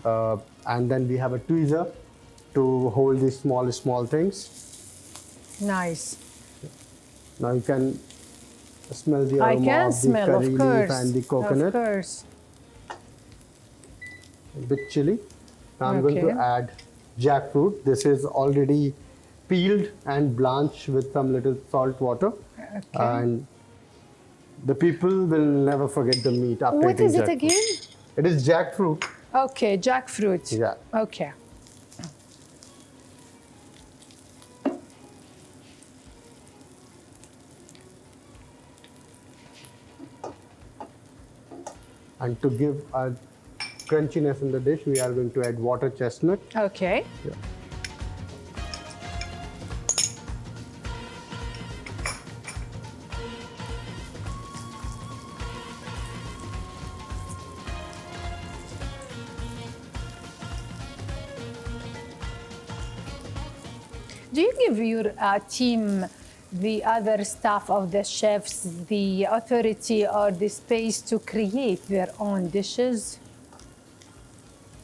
[SPEAKER 3] And then we have a tweezer to hold these small things.
[SPEAKER 1] Nice.
[SPEAKER 3] Now you can smell the
[SPEAKER 1] I
[SPEAKER 3] aroma
[SPEAKER 1] can
[SPEAKER 3] of the
[SPEAKER 1] smell,
[SPEAKER 3] curry
[SPEAKER 1] of
[SPEAKER 3] leaf
[SPEAKER 1] course.
[SPEAKER 3] and the coconut.
[SPEAKER 1] Of course.
[SPEAKER 3] A bit chili. Now I'm going to
[SPEAKER 1] Okay.
[SPEAKER 3] add jackfruit. This is already peeled and blanched with some little salt water.
[SPEAKER 1] Okay.
[SPEAKER 3] And the people will never forget the meat after
[SPEAKER 1] What
[SPEAKER 3] eating
[SPEAKER 1] is it
[SPEAKER 3] jackfruit.
[SPEAKER 1] again?
[SPEAKER 3] It is jackfruit.
[SPEAKER 1] Okay, jackfruit.
[SPEAKER 3] Yeah.
[SPEAKER 1] Okay.
[SPEAKER 3] And to give a crunchiness in the dish, we are going to add water chestnut.
[SPEAKER 1] Okay.
[SPEAKER 3] Yeah.
[SPEAKER 1] Do you give your team, the other staff of the chefs, the authority or the space to create their own dishes?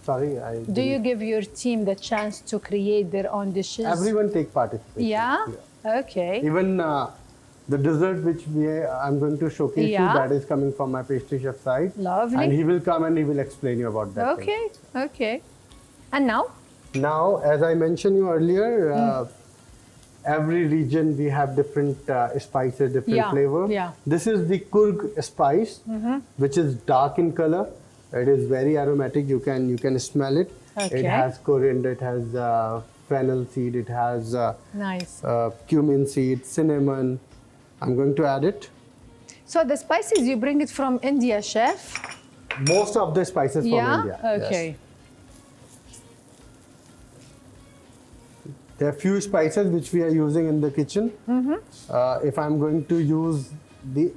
[SPEAKER 3] Sorry, I.
[SPEAKER 1] Do you give your team the chance to create their own dishes?
[SPEAKER 3] Everyone take participation.
[SPEAKER 1] Yeah? Okay.
[SPEAKER 3] Even the dessert which I'm going to showcase
[SPEAKER 1] Yeah.
[SPEAKER 3] you, that is coming from my pastry chef side.
[SPEAKER 1] Lovely.
[SPEAKER 3] And he will come and he will explain you about that. thing.
[SPEAKER 1] Okay, okay. And now?
[SPEAKER 3] Now, as I mentioned you earlier, every region we have different spices, different
[SPEAKER 1] Yeah,
[SPEAKER 3] flavor.
[SPEAKER 1] yeah.
[SPEAKER 3] This is the kurg spice, which is dark in color. It is very aromatic. You can smell it.
[SPEAKER 1] Okay.
[SPEAKER 3] It has coriander. It has fennel seed. It has
[SPEAKER 1] Nice.
[SPEAKER 3] cumin seed, cinnamon. I'm going to add it.
[SPEAKER 1] So the spices, you bring it from India, chef?
[SPEAKER 3] Most of the spices from India. yes.
[SPEAKER 1] Okay.
[SPEAKER 3] There are few spices which we are using in the kitchen. If I'm going to use the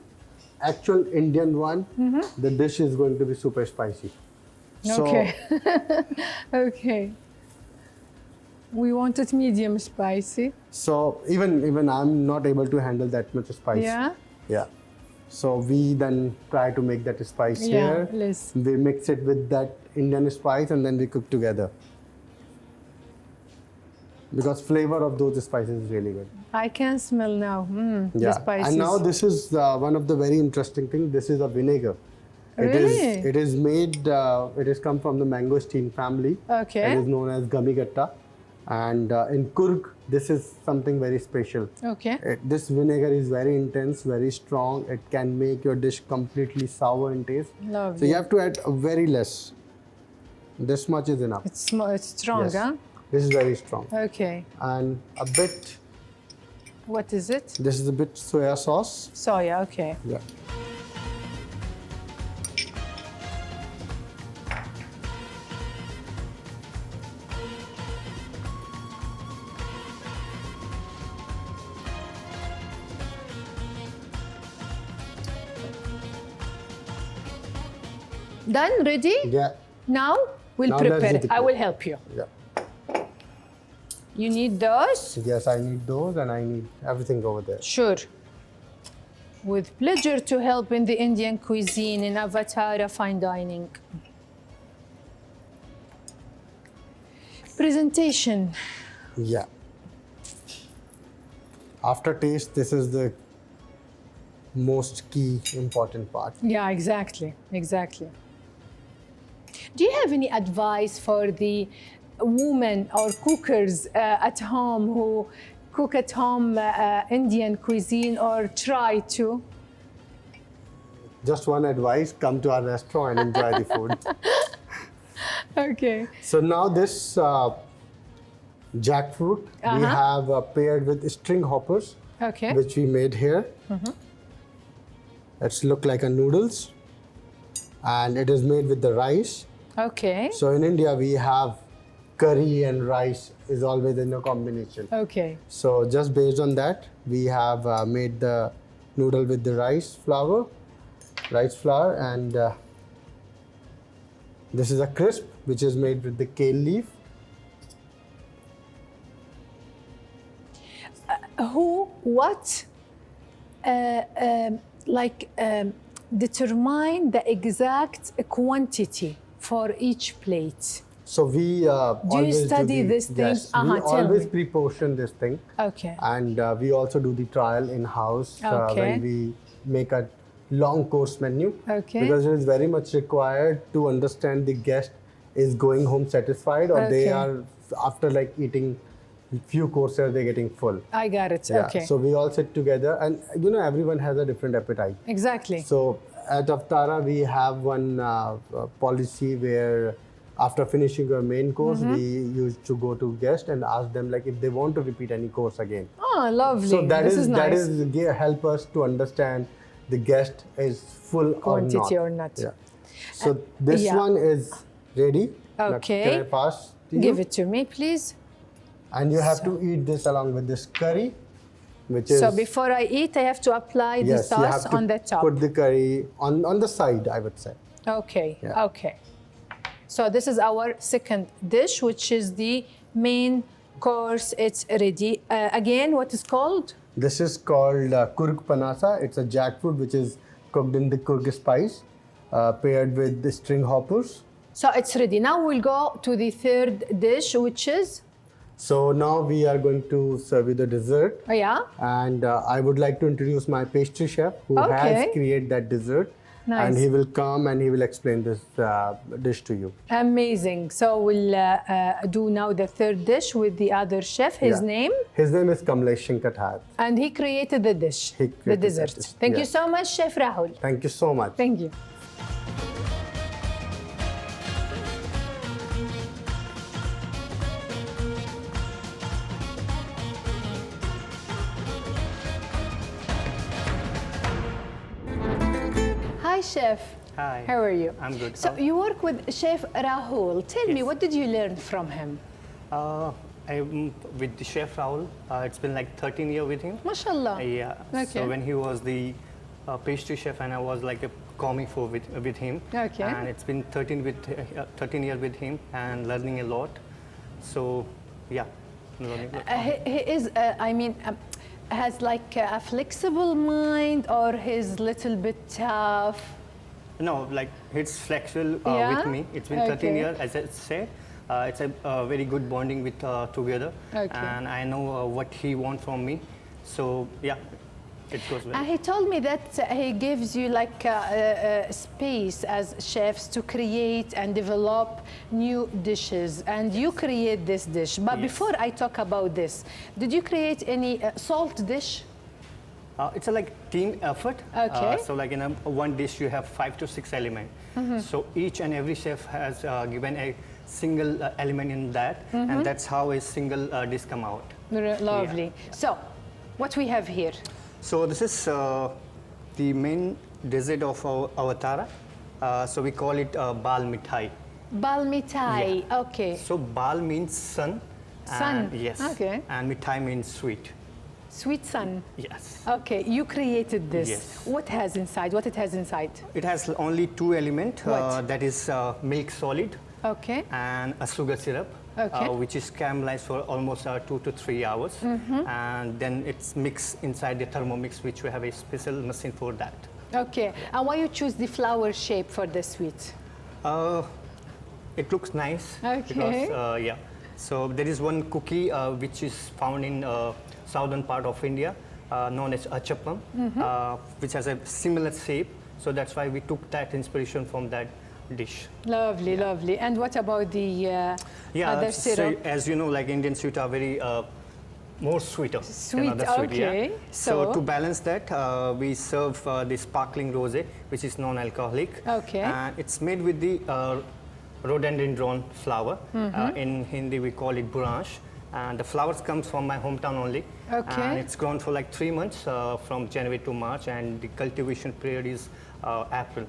[SPEAKER 3] actual Indian one, the dish is going to be super spicy.
[SPEAKER 1] Okay. Okay. We want it medium spicy.
[SPEAKER 3] So even I'm not able to handle that much spice.
[SPEAKER 1] Yeah?
[SPEAKER 3] Yeah. So we then try to make that spice
[SPEAKER 1] Yeah,
[SPEAKER 3] here.
[SPEAKER 1] let's.
[SPEAKER 3] We mix it with that Indian spice and then we cook together. Because flavor of those spices is really good.
[SPEAKER 1] I can smell now. The spices.
[SPEAKER 3] And now this is one of the very interesting things. This is a vinegar.
[SPEAKER 1] Really?
[SPEAKER 3] It is made. It has come from the mangosteen family.
[SPEAKER 1] Okay.
[SPEAKER 3] It is known as gamigatta, and in Kurg, this is something very special.
[SPEAKER 1] Okay.
[SPEAKER 3] This vinegar is very intense, very strong. It can make your dish completely sour in taste.
[SPEAKER 1] Lovely.
[SPEAKER 3] So you have to add very less. This much is enough.
[SPEAKER 1] It's strong,
[SPEAKER 3] Yes.
[SPEAKER 1] huh?
[SPEAKER 3] This is very strong.
[SPEAKER 1] Okay.
[SPEAKER 3] And a bit.
[SPEAKER 1] What is it?
[SPEAKER 3] This is a bit soya sauce.
[SPEAKER 1] Soya, okay.
[SPEAKER 3] Yeah.
[SPEAKER 1] Done? Ready?
[SPEAKER 3] Yeah.
[SPEAKER 1] Now we'll
[SPEAKER 3] Now let's
[SPEAKER 1] prepare
[SPEAKER 3] do
[SPEAKER 1] it.
[SPEAKER 3] the
[SPEAKER 1] I
[SPEAKER 3] cook.
[SPEAKER 1] will help you.
[SPEAKER 3] Yeah.
[SPEAKER 1] You need those?
[SPEAKER 3] Yes, I need those and I need everything over there.
[SPEAKER 1] Sure. With pleasure to help in the Indian cuisine in Avatara fine dining. Presentation.
[SPEAKER 3] Yeah. After taste, this is the most key important part.
[SPEAKER 1] Yeah, exactly, exactly. Do you have any advice for the women or cookers at home who cook at home Indian cuisine or try to?
[SPEAKER 3] Just one advice, come to our restaurant and enjoy the food.
[SPEAKER 1] Okay.
[SPEAKER 3] So now this jackfruit, we have paired with string hoppers,
[SPEAKER 1] Okay.
[SPEAKER 3] which we made here. It's look like a noodles, and it is made with the rice.
[SPEAKER 1] Okay.
[SPEAKER 3] So in India, we have curry and rice is always in a combination.
[SPEAKER 1] Okay.
[SPEAKER 3] So just based on that, we have made the noodle with the rice flour, and this is a crisp, which is made with the kale leaf.
[SPEAKER 1] What determine the exact quantity for each plate?
[SPEAKER 3] So we
[SPEAKER 1] Do you study these things?
[SPEAKER 3] Yes, we always pre-portion this thing.
[SPEAKER 1] Okay.
[SPEAKER 3] And we also do the trial in-house
[SPEAKER 1] Okay.
[SPEAKER 3] when we make a long course menu.
[SPEAKER 1] Okay.
[SPEAKER 3] Because it is very much required to understand the guest is going home satisfied or they
[SPEAKER 1] Okay.
[SPEAKER 3] are, after like eating few courses, they're getting full.
[SPEAKER 1] I got it.
[SPEAKER 3] Yeah.
[SPEAKER 1] Okay.
[SPEAKER 3] So we all sit together and everyone has a different appetite.
[SPEAKER 1] Exactly.
[SPEAKER 3] So at Avatara, we have one policy where after finishing your main course, we used to go to guests and ask them like if they want to repeat any course again.
[SPEAKER 1] Oh, lovely.
[SPEAKER 3] So that
[SPEAKER 1] this
[SPEAKER 3] is
[SPEAKER 1] nice.
[SPEAKER 3] that is help us to understand the guest is full
[SPEAKER 1] Quantity
[SPEAKER 3] or
[SPEAKER 1] or not.
[SPEAKER 3] Yeah. So this
[SPEAKER 1] yeah.
[SPEAKER 3] one is ready. Now,
[SPEAKER 1] Okay.
[SPEAKER 3] can I pass to you?
[SPEAKER 1] Give it to me, please.
[SPEAKER 3] And you have to eat this along with this curry, which is.
[SPEAKER 1] So before I eat, I have to apply the
[SPEAKER 3] yes, you
[SPEAKER 1] sauce
[SPEAKER 3] have to
[SPEAKER 1] on the top.
[SPEAKER 3] put the curry on the side, I would say.
[SPEAKER 1] Okay.
[SPEAKER 3] Yeah.
[SPEAKER 1] Okay. So this is our second dish, which is the main course. It's ready. Again, what is called?
[SPEAKER 3] This is called kurg panasa. It's a jackfruit which is cooked in the kurg spice, paired with the string hoppers.
[SPEAKER 1] So it's ready. Now we'll go to the third dish, which is?
[SPEAKER 3] So now we are going to serve you the dessert.
[SPEAKER 1] Oh, yeah.
[SPEAKER 3] And I would like to introduce my pastry chef who
[SPEAKER 1] Okay.
[SPEAKER 3] has created that dessert.
[SPEAKER 1] Nice.
[SPEAKER 3] And he will come and he will explain this dish to you.
[SPEAKER 1] Amazing. So we'll do now the third dish with the other chef. His
[SPEAKER 3] Yeah.
[SPEAKER 1] name?
[SPEAKER 3] His name is Kamlesh Shinkatat.
[SPEAKER 1] And he created the dish,
[SPEAKER 3] He
[SPEAKER 1] the
[SPEAKER 3] created
[SPEAKER 1] dessert.
[SPEAKER 3] that dish,
[SPEAKER 1] Thank you
[SPEAKER 3] yeah.
[SPEAKER 1] so much, Chef Rahul.
[SPEAKER 3] Thank you so much.
[SPEAKER 1] Thank you. Hi, Chef.
[SPEAKER 4] Hi.
[SPEAKER 1] How are you?
[SPEAKER 4] I'm good.
[SPEAKER 1] So you work with Chef Rahul. Tell me,
[SPEAKER 4] Yes.
[SPEAKER 1] what did you learn from him?
[SPEAKER 4] I'm with the chef Rahul. It's been like 13 years with him.
[SPEAKER 1] MashaAllah.
[SPEAKER 4] Yeah.
[SPEAKER 1] Okay.
[SPEAKER 4] So when he was the pastry chef and I was like a comic for with him.
[SPEAKER 1] Okay.
[SPEAKER 4] And it's been 13 years with him and learning a lot. So yeah, learning a lot.
[SPEAKER 1] He is, has like a flexible mind, or he's little bit tough?
[SPEAKER 4] No, like it's flexible
[SPEAKER 1] Yeah?
[SPEAKER 4] with me. It's been 13
[SPEAKER 1] Okay.
[SPEAKER 4] years, as I said. It's a very good bonding with together.
[SPEAKER 1] Okay.
[SPEAKER 4] And I know what he wants from me. So yeah, it goes well.
[SPEAKER 1] He told me that he gives you like a space as chefs to create and develop new dishes, and you create this dish. But
[SPEAKER 4] Yes.
[SPEAKER 1] before I talk about this, did you create any salt dish?
[SPEAKER 4] It's a like team effort.
[SPEAKER 1] Okay.
[SPEAKER 4] So like in one dish you have 5 to 6 elements. So each and every chef has given a single element in that, and that's how a single dish come out.
[SPEAKER 1] Lovely. So, what we have here?
[SPEAKER 4] So this is the main dessert of our Avatara. So we call it bal mithai.
[SPEAKER 1] Bal mithai. Okay.
[SPEAKER 4] So bal means sun.
[SPEAKER 1] Sun.
[SPEAKER 4] And, yes.
[SPEAKER 1] Okay.
[SPEAKER 4] And mithai means sweet.
[SPEAKER 1] Sweet sun.
[SPEAKER 4] Yes.
[SPEAKER 1] Okay, you created this.
[SPEAKER 4] Yes.
[SPEAKER 1] What has inside? What it has inside?
[SPEAKER 4] It has only 2 elements.
[SPEAKER 1] What?
[SPEAKER 4] That is milk solid
[SPEAKER 1] Okay.
[SPEAKER 4] and a sugar syrup,
[SPEAKER 1] Okay.
[SPEAKER 4] which is caramelized for almost 2 to 3 hours. And then it's mixed inside the Thermomix, which we have a special machine for that.
[SPEAKER 1] Okay. And why you choose the flower shape for the sweet?
[SPEAKER 4] It looks nice.
[SPEAKER 1] Okay.
[SPEAKER 4] Because, yeah. So there is one cookie which is found in southern part of India, known as achapam, which has a similar shape. So that's why we took that inspiration from that dish.
[SPEAKER 1] Lovely, lovely. And what about the other
[SPEAKER 4] so
[SPEAKER 1] syrup?
[SPEAKER 4] as you know, like Indian sweet are very more sweeter
[SPEAKER 1] Sweet,
[SPEAKER 4] than other sweet.
[SPEAKER 1] okay.
[SPEAKER 4] Yeah.
[SPEAKER 1] So-
[SPEAKER 4] So to balance that, we serve the sparkling rosé, which is non-alcoholic.
[SPEAKER 1] Okay.
[SPEAKER 4] And it's made with the rhododendron flower. In Hindi, we call it branch. And the flowers comes from my hometown only.
[SPEAKER 1] Okay.
[SPEAKER 4] And it's grown for like 3 months, from January to March, and the cultivation period is April.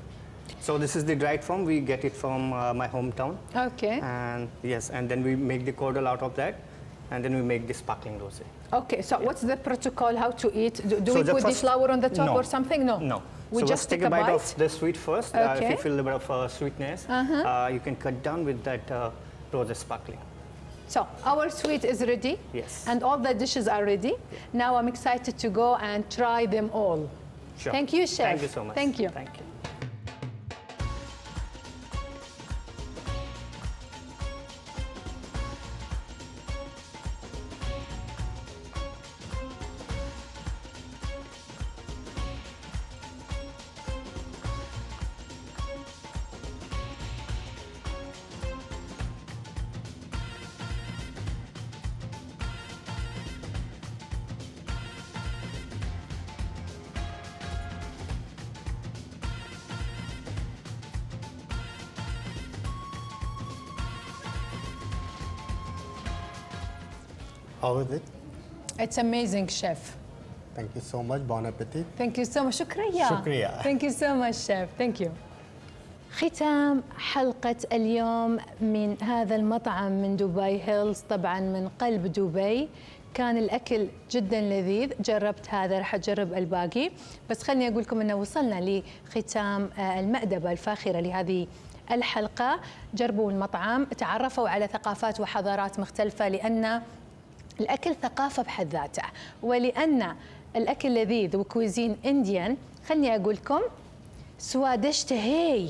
[SPEAKER 4] So this is the dried form. We get it from my hometown.
[SPEAKER 1] Okay.
[SPEAKER 4] And yes, and then we make the cordial out of that, and then we make the sparkling rosé.
[SPEAKER 1] Okay, so what's the protocol? How to eat? Do
[SPEAKER 4] So
[SPEAKER 1] we
[SPEAKER 4] the
[SPEAKER 1] put the
[SPEAKER 4] first-
[SPEAKER 1] flour on the top
[SPEAKER 4] No.
[SPEAKER 1] or something? No.
[SPEAKER 4] No.
[SPEAKER 1] We
[SPEAKER 4] So
[SPEAKER 1] just
[SPEAKER 4] let's take a bite of the sweet first. If
[SPEAKER 1] Okay.
[SPEAKER 4] you feel a bit of sweetness, you can cut down with that rosé sparkling.
[SPEAKER 1] So our sweet is ready.
[SPEAKER 4] Yes.
[SPEAKER 1] And all the dishes are ready. Now I'm excited to go and try them all.
[SPEAKER 4] Sure.
[SPEAKER 1] Thank you, chef.
[SPEAKER 4] Thank you so much.
[SPEAKER 1] Thank you.
[SPEAKER 4] Thank you.
[SPEAKER 3] How is it?
[SPEAKER 1] It's amazing, chef.
[SPEAKER 3] Thank you so much. Bon appetit.
[SPEAKER 1] Thank you so much. شكريا.
[SPEAKER 3] شكريا.
[SPEAKER 1] Thank you so much, chef. Thank you. ختام حلقة اليوم من هذا المطعم من دبي هيلز، طبعا من قلب دبي. كان الأكل جدا لذيذ، جربت هذا، راح أجرب الباقي، بس خلني أقول لكم أنه وصلنا لختام المأدبة الفاخرة لهذه الحلقة. جربوا المطعم، تعرفوا على ثقافات وحضارات مختلفة، لأن الأكل ثقافة بحد ذاته، ولأن الأكل لذيذ وكويزين إنديان. خلني أقول لكم سوادشت هي